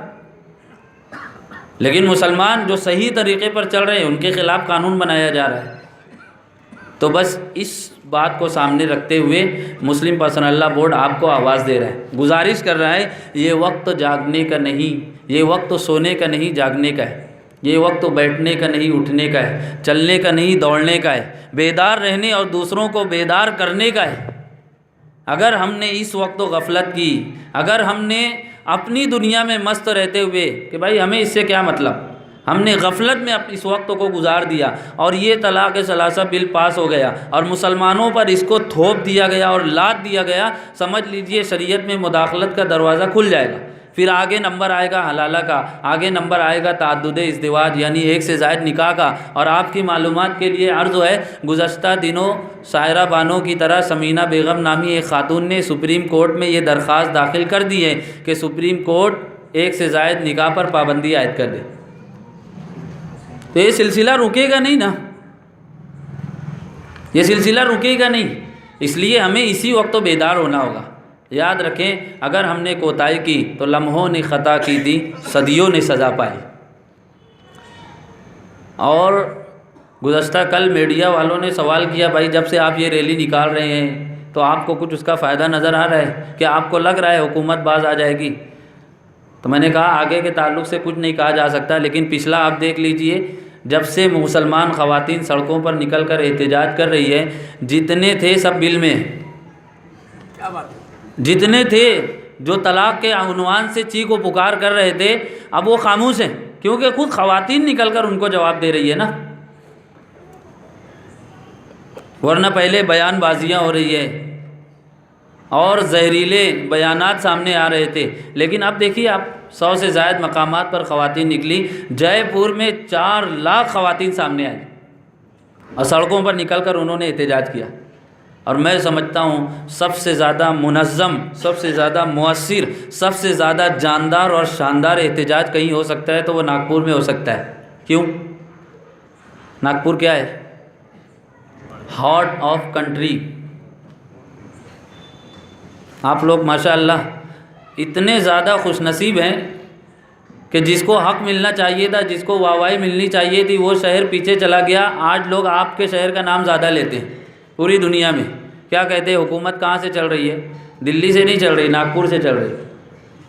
Speaker 1: لیکن مسلمان جو صحیح طریقے پر چل رہے ہیں ان کے خلاف قانون بنایا جا رہا ہے۔ تو بس اس بات کو سامنے رکھتے ہوئے مسلم پرسنل لا بورڈ آپ کو آواز دے رہا ہے، گزارش کر رہا ہے، یہ وقت جاگنے کا نہیں، یہ وقت سونے کا نہیں، جاگنے کا ہے۔ یہ وقت بیٹھنے کا نہیں، اٹھنے کا ہے، چلنے کا نہیں، دوڑنے کا ہے، بیدار رہنے اور دوسروں کو بیدار کرنے کا ہے۔ اگر ہم نے اس وقت غفلت کی، اگر ہم نے اپنی دنیا میں مست رہتے ہوئے کہ بھائی ہمیں اس سے کیا مطلب، ہم نے غفلت میں اس وقت کو گزار دیا اور یہ طلاق ثلاثہ بل پاس ہو گیا اور مسلمانوں پر اس کو تھوپ دیا گیا اور لاد دیا گیا، سمجھ لیجئے شریعت میں مداخلت کا دروازہ کھل جائے گا۔ پھر آگے نمبر آئے گا حلالہ کا، آگے نمبر آئے گا تعدد ازدواج یعنی ایک سے زائد نکاح کا۔ اور آپ کی معلومات کے لیے عرض ہے، گزشتہ دنوں سائرہ بانو کی طرح سمینہ بیگم نامی ایک خاتون نے سپریم کورٹ میں یہ درخواست داخل کر دی ہے کہ سپریم کورٹ ایک سے زائد نکاح پر پابندی عائد کر دے۔ تو یہ سلسلہ رکے گا نہیں نا، یہ سلسلہ رکے گا نہیں، اس لیے ہمیں اسی وقت تو بیدار ہونا ہوگا۔ یاد رکھیں، اگر ہم نے کوتاہی کی تو لمحوں نے خطا کی تھی، صدیوں نے سزا پائی۔ اور گزشتہ کل میڈیا والوں نے سوال کیا، بھائی جب سے آپ یہ ریلی نکال رہے ہیں تو آپ کو کچھ اس کا فائدہ نظر آ رہا ہے؟ کیا آپ کو لگ رہا ہے حکومت باز آ جائے گی؟ تو میں نے کہا آگے کے تعلق سے کچھ نہیں کہا جا سکتا، لیکن پچھلا آپ دیکھ لیجئے، جب سے مسلمان خواتین سڑکوں پر نکل کر احتجاج کر رہی ہے، جتنے تھے سب بل میں، جتنے تھے جو طلاق کے عنوان سے چیخ و پکار کر رہے تھے اب وہ خاموش ہیں، کیونکہ خود خواتین نکل کر ان کو جواب دے رہی ہے نا، ورنہ پہلے بیان بازیاں ہو رہی ہے اور زہریلے بیانات سامنے آ رہے تھے، لیکن اب دیکھیے آپ 100 سے زائد مقامات پر خواتین نکلی۔ جے پور میں 4 لاکھ خواتین سامنے آئی اور سڑکوں پر نکل کر انہوں نے احتجاج کیا۔ اور میں سمجھتا ہوں سب سے زیادہ منظم، سب سے زیادہ مؤثر، سب سے زیادہ جاندار اور شاندار احتجاج کہیں ہو سکتا ہے تو وہ ناگپور میں ہو سکتا ہے۔ کیوں؟ ناگپور کیا ہے؟ Heart of country. آپ لوگ ماشاءاللہ اتنے زیادہ خوش نصیب ہیں کہ جس کو حق ملنا چاہیے تھا، جس کو واہوائی ملنی چاہیے تھی، وہ شہر پیچھے چلا گیا۔ آج لوگ آپ کے شہر کا نام زیادہ لیتے ہیں پوری دنیا میں۔ کیا کہتے ہیں؟ حکومت کہاں سے چل رہی ہے؟ دلی سے نہیں چل رہی، ناگپور سے چل رہی۔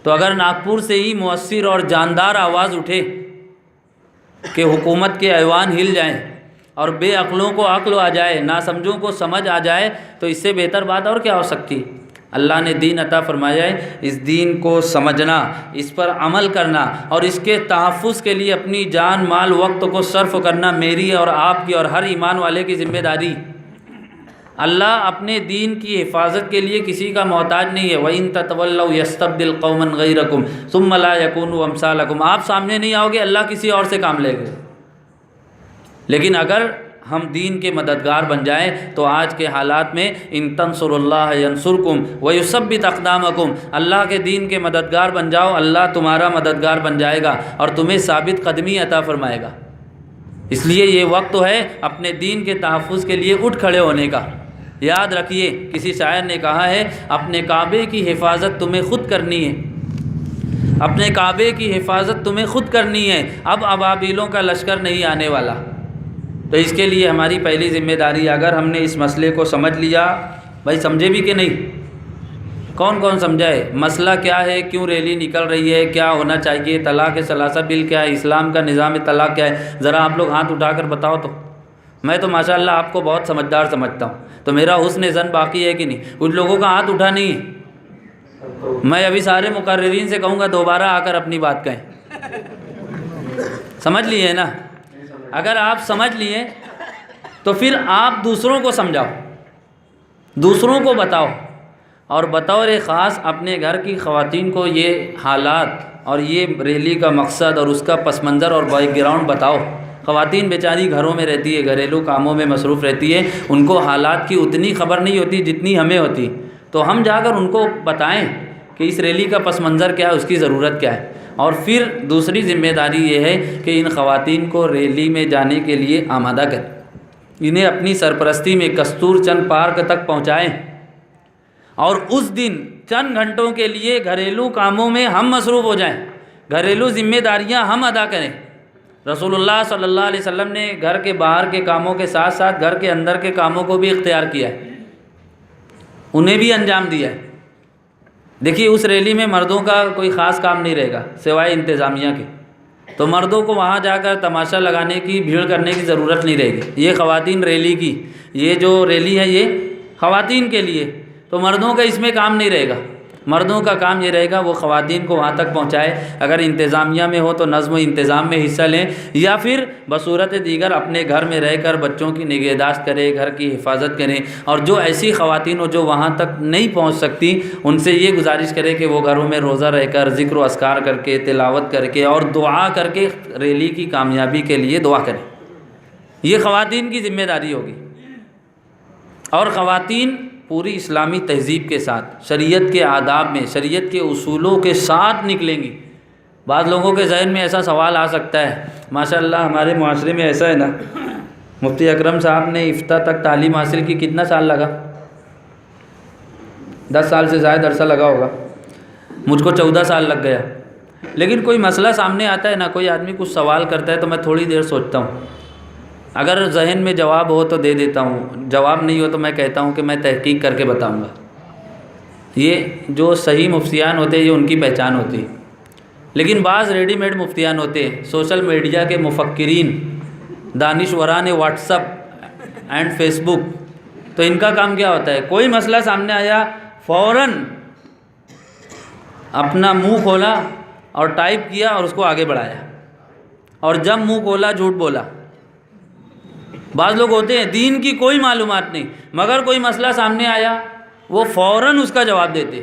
Speaker 1: تو اگر ناگپور سے ہی مؤثر اور جاندار آواز اٹھے کہ حکومت کے ایوان ہل جائیں اور بے عقلوں کو عقل آ جائے، ناسمجھوں کو سمجھ آ جائے، تو اس سے بہتر بات اور کیا ہو سکتی؟ اللہ نے دین عطا فرمایا ہے، اس دین کو سمجھنا، اس پر عمل کرنا اور اس کے تحفظ کے لیے اپنی جان مال وقت کو صرف کرنا میری اور آپ کی اور ہر ایمان والے کی ذمہ داری۔ اللہ اپنے دین کی حفاظت کے لیے کسی کا محتاج نہیں ہے۔ وَإِن تَتَوَلَّوْا يَسْتَبْدِلْ قَوْمًا غَيْرَكُمْ ثُمَّ لَا يَكُونُوا أَمْثَالَكُمْ۔ آپ سامنے نہیں آؤ گے، اللہ کسی اور سے کام لے گا۔ لیکن اگر ہم دین کے مددگار بن جائیں تو آج کے حالات میں ان تنصروا اللہ ینصرکم ویثبت اقدامکم، اللہ کے دین کے مددگار بن جاؤ، اللہ تمہارا مددگار بن جائے گا اور تمہیں ثابت قدمی عطا فرمائے گا۔ اس لیے یہ وقت تو ہے اپنے دین کے تحفظ کے لیے اٹھ کھڑے ہونے کا۔ یاد رکھیے، کسی شاعر نے کہا ہے، اپنے کعبے کی حفاظت تمہیں خود کرنی ہے، اپنے کعبے کی حفاظت تمہیں خود کرنی ہے، اب ابابیلوں کا لشکر نہیں آنے والا۔ تو اس کے لیے ہماری پہلی ذمہ داری، اگر ہم نے اس مسئلے کو سمجھ لیا، بھائی سمجھے بھی کہ نہیں؟ کون کون سمجھا ہے؟ مسئلہ کیا ہے، کیوں ریلی نکل رہی ہے، کیا ہونا چاہیے، طلاق ثلاثہ بل کیا ہے، اسلام کا نظام طلاق کیا ہے، ذرا آپ لوگ ہاتھ اٹھا کر بتاؤ تو۔ میں تو ماشاءاللہ آپ کو بہت سمجھدار سمجھتا ہوں، تو میرا حسن ظن باقی ہے کہ نہیں؟ کچھ لوگوں کا ہاتھ اٹھا نہیں ہے۔ میں ابھی سارے مقررین سے کہوں گا دوبارہ آ کر اپنی بات کہیں۔ سمجھ لیے نا؟ اگر آپ سمجھ لیے تو پھر آپ دوسروں کو سمجھاؤ، دوسروں کو بتاؤ، اور بطور خاص اپنے گھر کی خواتین کو یہ حالات اور یہ ریلی کا مقصد اور اس کا پس منظر اور بیک گراؤنڈ بتاؤ۔ خواتین بیچاری گھروں میں رہتی ہے، گھریلو کاموں میں مصروف رہتی ہے، ان کو حالات کی اتنی خبر نہیں ہوتی جتنی ہمیں ہوتی، تو ہم جا کر ان کو بتائیں کہ اس ریلی کا پس منظر کیا ہے، اس کی ضرورت کیا ہے۔ اور پھر دوسری ذمہ داری یہ ہے کہ ان خواتین کو ریلی میں جانے کے لیے آمادہ کریں، انہیں اپنی سرپرستی میں کستور چند پارک تک پہنچائیں، اور اس دن چند گھنٹوں کے لیے گھریلو کاموں میں ہم مصروف ہو جائیں، گھریلو ذمہ داریاں ہم ادا کریں۔ رسول اللہ صلی اللہ علیہ وسلم نے گھر کے باہر کے کاموں کے ساتھ ساتھ گھر کے اندر کے کاموں کو بھی اختیار کیا ہے، انہیں بھی انجام دیا ہے۔ دیکھیے اس ریلی میں مردوں کا کوئی خاص کام نہیں رہے گا سوائے انتظامیہ کے، تو مردوں کو وہاں جا کر تماشا لگانے کی، بھیڑ کرنے کی ضرورت نہیں رہے گی۔ یہ خواتین ریلی کی، یہ جو ریلی ہے یہ خواتین کے لیے، تو مردوں کا اس میں کام نہیں رہے گا۔ مردوں کا کام یہ رہے گا وہ خواتین کو وہاں تک پہنچائے، اگر انتظامیہ میں ہو تو نظم و انتظام میں حصہ لیں، یا پھر بصورت دیگر اپنے گھر میں رہ کر بچوں کی نگہداشت کرے، گھر کی حفاظت کریں۔ اور جو ایسی خواتین ہو جو وہاں تک نہیں پہنچ سکتی، ان سے یہ گزارش کرے کہ وہ گھروں میں روزہ رہ کر ذکر و اذکار کر کے، تلاوت کر کے اور دعا کر کے ریلی کی کامیابی کے لیے دعا کریں۔ یہ خواتین کی ذمہ داری ہوگی۔ اور خواتین پوری اسلامی تہذیب کے ساتھ، شریعت کے آداب میں، شریعت کے اصولوں کے ساتھ نکلیں گی۔ بعض لوگوں کے ذہن میں ایسا سوال آ سکتا ہے، ماشاءاللہ ہمارے معاشرے میں ایسا ہے نا، مفتی اکرم صاحب نے افتاء تک تعلیم حاصل کی، کتنا سال لگا؟ 10 سال سے زائد عرصہ لگا ہوگا، مجھ کو 14 سال لگ گیا۔ لیکن کوئی مسئلہ سامنے آتا ہے نا، کوئی آدمی کچھ سوال کرتا ہے تو میں تھوڑی دیر سوچتا ہوں، اگر ذہن میں جواب ہو تو دے دیتا ہوں، جواب نہیں ہو تو میں کہتا ہوں کہ میں تحقیق کر کے بتاؤں گا۔ یہ جو صحیح مفتیان ہوتے ہیں یہ ان کی پہچان ہوتی ہے۔ لیکن بعض ریڈی میڈ مفتیان ہوتے ہیں، سوشل میڈیا کے مفکرین، دانشوران واٹس اپ اینڈ فیس بک، تو ان کا کام کیا ہوتا ہے؟ کوئی مسئلہ سامنے آیا فوراً اپنا منہ کھولا اور ٹائپ کیا اور اس کو آگے بڑھایا، اور جب منہ کھولا جھوٹ بولا۔ بعض لوگ ہوتے ہیں دین کی کوئی معلومات نہیں، مگر کوئی مسئلہ سامنے آیا وہ فوراً اس کا جواب دیتے۔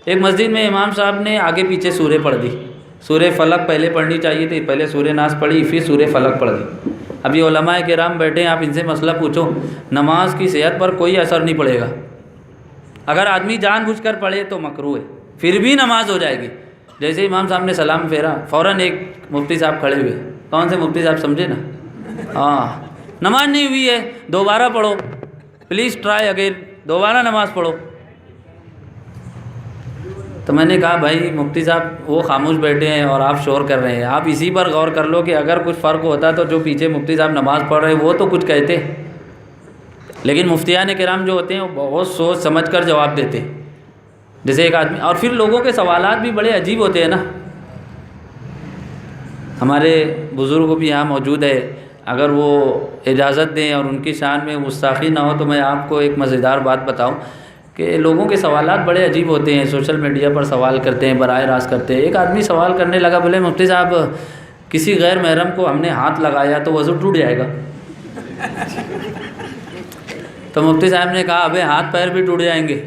Speaker 1: ایک مسجد میں امام صاحب نے آگے پیچھے سورہ پڑھ دی، سورہ فلق پہلے پڑھنی چاہیے تھی، پہلے سورہ ناس پڑھی پھر سورہ فلق پڑھ دی۔ اب یہ علماء کرام بیٹھے ہیں، آپ ان سے مسئلہ پوچھو، نماز کی صحت پر کوئی اثر نہیں پڑے گا۔ اگر آدمی جان بوجھ کر پڑھے تو مکروہ ہے، پھر بھی نماز ہو جائے گی۔ جیسے امام صاحب نے سلام پھیرا، فوراً ایک مفتی صاحب کھڑے ہوئے، کون سے مفتی صاحب سمجھے نا؟ ہاں، نماز نہیں ہوئی ہے، دوبارہ پڑھو، پلیز ٹرائی اگین، دوبارہ نماز پڑھو۔ تو میں نے کہا بھائی مفتی صاحب وہ خاموش بیٹھے ہیں اور آپ شور کر رہے ہیں، آپ اسی پر غور کر لو کہ اگر کچھ فرق ہوتا تو جو پیچھے مفتی صاحب نماز پڑھ رہے ہیں وہ تو کچھ کہتے۔ لیکن مفتیان کرام جو ہوتے ہیں وہ بہت سوچ سمجھ کر جواب دیتے، جیسے ایک آدمی۔ اور پھر لوگوں کے سوالات بھی بڑے عجیب ہوتے ہیں نا۔ ہمارے بزرگ بھی یہاں موجود ہے، اگر وہ اجازت دیں اور ان کی شان میں گستاخی نہ ہو تو میں آپ کو ایک مزیدار بات بتاؤں کہ لوگوں کے سوالات بڑے عجیب ہوتے ہیں، سوشل میڈیا پر سوال کرتے ہیں، براہ راست کرتے ہیں۔ ایک آدمی سوال کرنے لگا، بولے مفتی صاحب کسی غیر محرم کو ہم نے ہاتھ لگایا تو وضو ٹوٹ جائے گا؟ تو مفتی صاحب نے کہا ابے ہاتھ پیر بھی ٹوٹ جائیں گے۔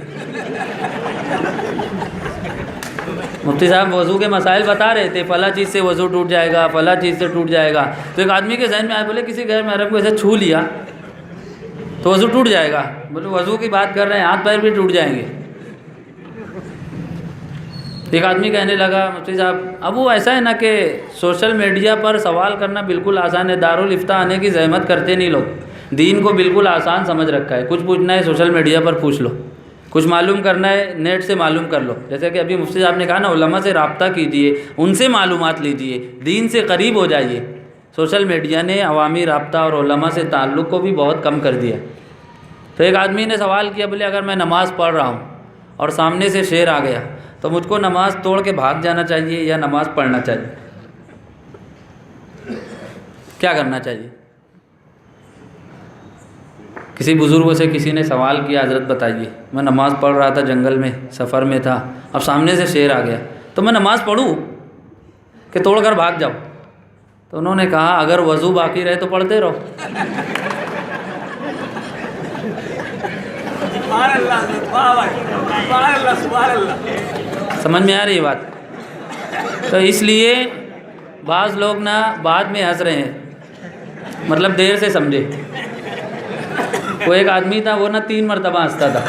Speaker 1: مفتی صاحب وضو کے مسائل بتا رہے تھے، فلاں چیز سے وضو ٹوٹ جائے گا، فلاں چیز سے ٹوٹ جائے گا۔ تو ایک آدمی کے ذہن میں آئے، بولے کسی غیر محرم کو ایسے چھو لیا تو وضو ٹوٹ جائے گا؟ بولے وضو کی بات کر رہے ہیں، ہاتھ پیر بھی ٹوٹ جائیں گے۔ ایک آدمی کہنے لگا مفتی صاحب اب وہ ایسا ہے نا کہ سوشل میڈیا پر سوال کرنا بالکل آسان ہے، دارالافتاء آنے کی زحمت کرتے نہیں لوگ، دین کو بالکل آسان سمجھ رکھا ہے۔ کچھ پوچھنا ہے سوشل میڈیا پر پوچھ لو، کچھ معلوم کرنا ہے نیٹ سے معلوم کر لو۔ جیسے کہ ابھی مفتی صاحب نے کہا نا، علماء سے رابطہ کیجئے، ان سے معلومات لیجئے، دین سے قریب ہو جائیے۔ سوشل میڈیا نے عوامی رابطہ اور علماء سے تعلق کو بھی بہت کم کر دیا۔ تو ایک آدمی نے سوال کیا، بولے اگر میں نماز پڑھ رہا ہوں اور سامنے سے شیر آ گیا تو مجھ کو نماز توڑ کے بھاگ جانا چاہیے یا نماز پڑھنا چاہیے؟ کیا کرنا چاہیے؟ کسی بزرگوں سے کسی نے سوال کیا، حضرت بتائیے میں نماز پڑھ رہا تھا، جنگل میں سفر میں تھا، اب سامنے سے شیر آ گیا تو میں نماز پڑھوں کہ توڑ کر بھاگ جاؤں؟ تو انہوں نے کہا اگر وضو باقی رہے تو پڑھتے رہو۔ سمجھ میں آ رہی ہے بات؟ تو اس لیے بعض لوگ نا بعد میں ہنس رہے ہیں، مطلب دیر سے سمجھے۔ وہ ایک آدمی تھا، وہ نا 3 مرتبہ ہنستا تھا،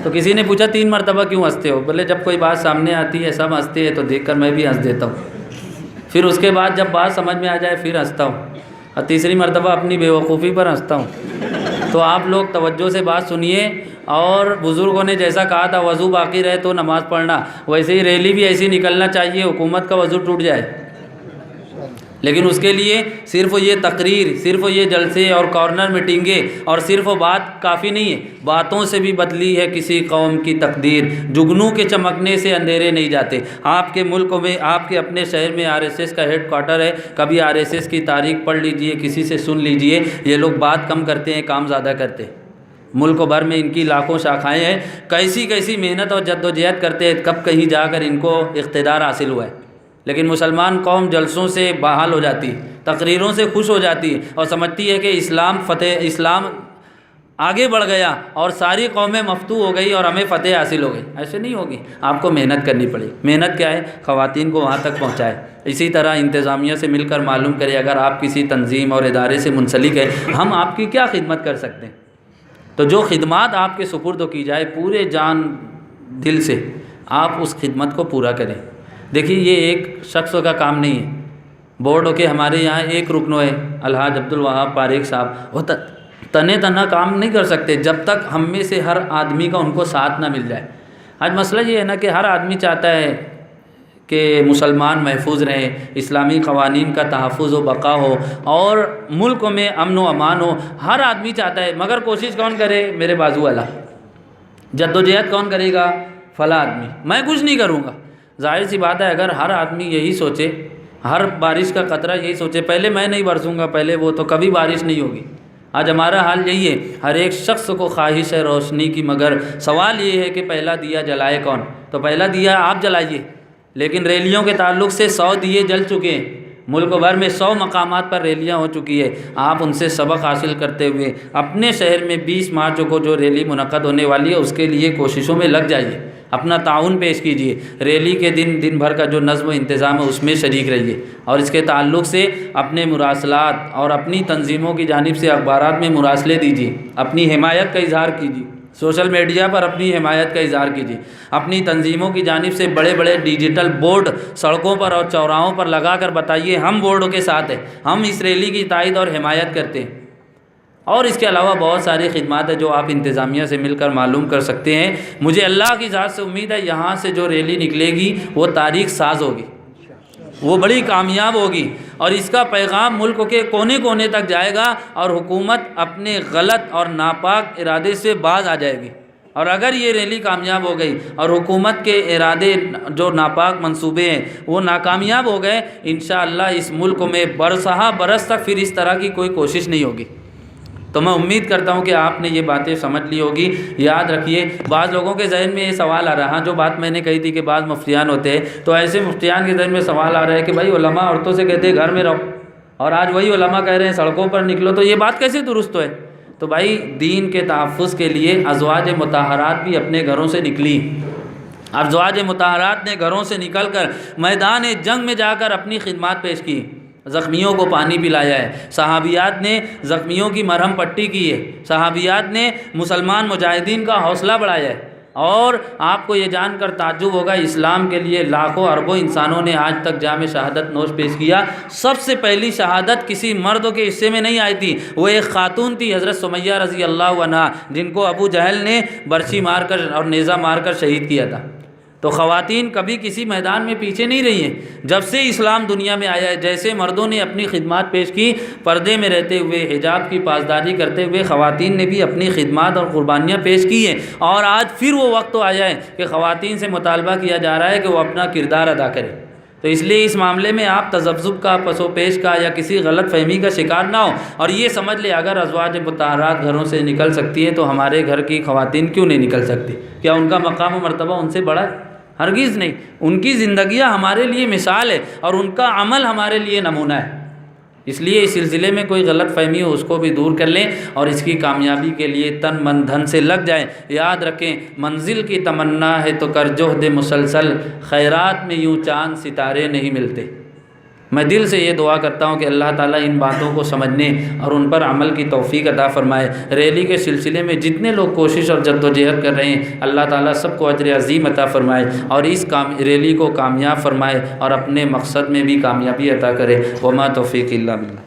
Speaker 1: تو کسی نے پوچھا 3 مرتبہ کیوں ہنستے ہو؟ بولے جب کوئی بات سامنے آتی ہے سب ہنستے ہیں تو دیکھ کر میں بھی ہنس دیتا ہوں، پھر اس کے بعد جب بات سمجھ میں آ جائے پھر ہنستا ہوں، اور تیسری مرتبہ اپنی بے وقوفی پر ہنستا ہوں۔ تو آپ لوگ توجہ سے بات سنیے، اور بزرگوں نے جیسا کہا تھا وضو باقی رہے تو نماز پڑھنا، ویسے ہی ریلی بھی ایسی نکلنا چاہیے حکومت کا وضو ٹوٹ جائے۔ لیکن اس کے لیے صرف یہ تقریر، صرف یہ جلسے اور کارنر میٹنگیں اور صرف بات کافی نہیں ہے، باتوں سے بھی بدلی ہے کسی قوم کی تقدیر۔ جگنو کے چمکنے سے اندھیرے نہیں جاتے۔ آپ کے ملک میں، آپ کے اپنے شہر میں RSS کا ہیڈ کوارٹر ہے، کبھی RSS کی تاریخ پڑھ لیجئے، کسی سے سن لیجئے، یہ لوگ بات کم کرتے ہیں کام زیادہ کرتے ہیں۔ ملک بھر میں ان کی لاکھوں شاخائیں ہیں، کیسی کیسی محنت اور جد و جہد کرتے ہیں، کب کہیں جا کر ان کو اقتدار حاصل ہوا ہے۔ لیکن مسلمان قوم جلسوں سے بحال ہو جاتی، تقریروں سے خوش ہو جاتی اور سمجھتی ہے کہ اسلام آگے بڑھ گیا اور ساری قومیں مفتوح ہو گئی اور ہمیں فتح حاصل ہو گئی۔ ایسے نہیں ہوگی، آپ کو محنت کرنی پڑے گی۔ محنت کیا ہے؟ خواتین کو وہاں تک پہنچائے۔ اسی طرح انتظامیہ سے مل کر معلوم کرے، اگر آپ کسی تنظیم اور ادارے سے منسلک ہیں، ہم آپ کی کیا خدمت کر سکتے ہیں، تو جو خدمات آپ کے سپرد کی جائے پورے جان دل سے آپ اس خدمت کو پورا کریں۔ دیکھیے یہ ایک شخص کا کام نہیں ہے۔ بورڈ کے ہمارے یہاں ایک رکن ہے الحاج عبدالوہاب پاریک صاحب، وہ تنہا کام نہیں کر سکتے جب تک ہم میں سے ہر آدمی کا ان کو ساتھ نہ مل جائے۔ آج مسئلہ یہ ہے نا کہ ہر آدمی چاہتا ہے کہ مسلمان محفوظ رہیں، اسلامی قوانین کا تحفظ و بقا ہو اور ملک میں امن و امان ہو، ہر آدمی چاہتا ہے، مگر کوشش کون کرے؟ میرے بازو والا۔ جد و جہد کون کرے گا؟ فلاں آدمی، میں کچھ نہیں کروں گا۔ ظاہر سی بات ہے، اگر ہر آدمی یہی سوچے، ہر بارش کا قطرہ یہی سوچے پہلے میں نہیں برسوں گا، پہلے وہ، تو کبھی بارش نہیں ہوگی۔ آج ہمارا حال یہی ہے، ہر ایک شخص کو خواہش ہے روشنی کی، مگر سوال یہ ہے کہ پہلا دیا جلائے کون؟ تو پہلا دیا آپ جلائیے۔ لیکن ریلیوں کے تعلق سے 100 دیے جل چکے ہیں، ملک بھر میں 100 مقامات پر ریلیاں ہو چکی ہے۔ آپ ان سے سبق حاصل کرتے ہوئے اپنے شہر میں 20 مارچ کو جو ریلی منعقد ہونے والی ہے اس کے لیے کوششوں میں لگ جائیے، اپنا تعاون پیش کیجیے۔ ریلی کے دن بھر کا جو نظم و انتظام ہے اس میں شریک رہیے، اور اس کے تعلق سے اپنے مراسلات اور اپنی تنظیموں کی جانب سے اخبارات میں مراسلے دیجیے، اپنی حمایت کا اظہار کیجیے، سوشل میڈیا پر اپنی حمایت کا اظہار کیجیے۔ اپنی تنظیموں کی جانب سے بڑے بڑے ڈیجیٹل بورڈ سڑکوں پر اور چوراہوں پر لگا کر بتائیے ہم بورڈوں کے ساتھ ہیں، ہم اس ریلی کی تائید اور حمایت کرتے ہیں۔ اور اس کے علاوہ بہت ساری خدمات ہیں جو آپ انتظامیہ سے مل کر معلوم کر سکتے ہیں۔ مجھے اللہ کی ذات سے امید ہے یہاں سے جو ریلی نکلے گی وہ تاریخ ساز ہوگی، وہ بڑی کامیاب ہوگی، اور اس کا پیغام ملک کے کونے کونے تک جائے گا، اور حکومت اپنے غلط اور ناپاک ارادے سے باز آ جائے گی۔ اور اگر یہ ریلی کامیاب ہو گئی اور حکومت کے ارادے جو ناپاک منصوبے ہیں وہ ناکامیاب ہو گئے، انشاءاللہ اس ملک میں برسہ برس تک پھر اس طرح کی کوئی کوشش نہیں ہوگی۔ تو میں امید کرتا ہوں کہ آپ نے یہ باتیں سمجھ لی ہوگی۔ یاد رکھیے، بعض لوگوں کے ذہن میں یہ سوال آ رہا، جو بات میں نے کہی تھی کہ بعض مفتیان ہوتے ہیں، تو ایسے مفتیان کے ذہن میں سوال آ رہا ہے کہ بھائی علماء عورتوں سے کہتے ہیں گھر میں رہو، اور آج وہی علماء کہہ رہے ہیں سڑکوں پر نکلو، تو یہ بات کیسے درست ہے؟ تو بھائی دین کے تحفظ کے لیے ازواج مطہرات بھی اپنے گھروں سے نکلی۔ ازواج مطہرات نے گھروں سے نکل کر میدان جنگ میں جا کر اپنی خدمات پیش کی، زخمیوں کو پانی پلایا ہے، صحابیات نے زخمیوں کی مرہم پٹی کی ہے، صحابیات نے مسلمان مجاہدین کا حوصلہ بڑھایا ہے۔ اور آپ کو یہ جان کر تعجب ہوگا، اسلام کے لیے لاکھوں اربوں انسانوں نے آج تک جام شہادت نوش پیش کیا، سب سے پہلی شہادت کسی مرد کے حصے میں نہیں آئی تھی، وہ ایک خاتون تھی حضرت سمیہ رضی اللہ عنہا، جن کو ابو جہل نے برچھی مار کر اور نیزہ مار کر شہید کیا تھا۔ تو خواتین کبھی کسی میدان میں پیچھے نہیں رہی ہیں، جب سے اسلام دنیا میں آیا ہے۔ جیسے مردوں نے اپنی خدمات پیش کی پردے میں رہتے ہوئے، حجاب کی پاسداری کرتے ہوئے، خواتین نے بھی اپنی خدمات اور قربانیاں پیش کی ہیں، اور آج پھر وہ وقت تو آیا ہے کہ خواتین سے مطالبہ کیا جا رہا ہے کہ وہ اپنا کردار ادا کریں۔ تو اس لیے اس معاملے میں آپ تذبذب کا، پس و پیش کا یا کسی غلط فہمی کا شکار نہ ہو، اور یہ سمجھ لے اگر ازواج مطہرات گھروں سے نکل سکتی ہے تو ہمارے گھر کی خواتین کیوں نہیں نکل سکتی؟ کیا ان کا مقام و مرتبہ ان سے بڑا ہے؟ ہرگز نہیں۔ ان کی زندگیاں ہمارے لیے مثال ہے اور ان کا عمل ہمارے لیے نمونہ ہے۔ اس لیے اس سلسلے میں کوئی غلط فہمی ہو اس کو بھی دور کر لیں، اور اس کی کامیابی کے لیے تن من دھن سے لگ جائیں۔ یاد رکھیں، منزل کی تمنا ہے تو کر جہد مسلسل، خیرات میں یوں چاند ستارے نہیں ملتے۔ میں دل سے یہ دعا کرتا ہوں کہ اللہ تعالیٰ ان باتوں کو سمجھنے اور ان پر عمل کی توفیق عطا فرمائے۔ ریلی کے سلسلے میں جتنے لوگ کوشش اور جد و جہد کر رہے ہیں، اللہ تعالیٰ سب کو اجر عظیم عطا فرمائے، اور اس ریلی کو کامیاب فرمائے اور اپنے مقصد میں بھی کامیابی عطا کرے۔ وما توفیق الا باللہ۔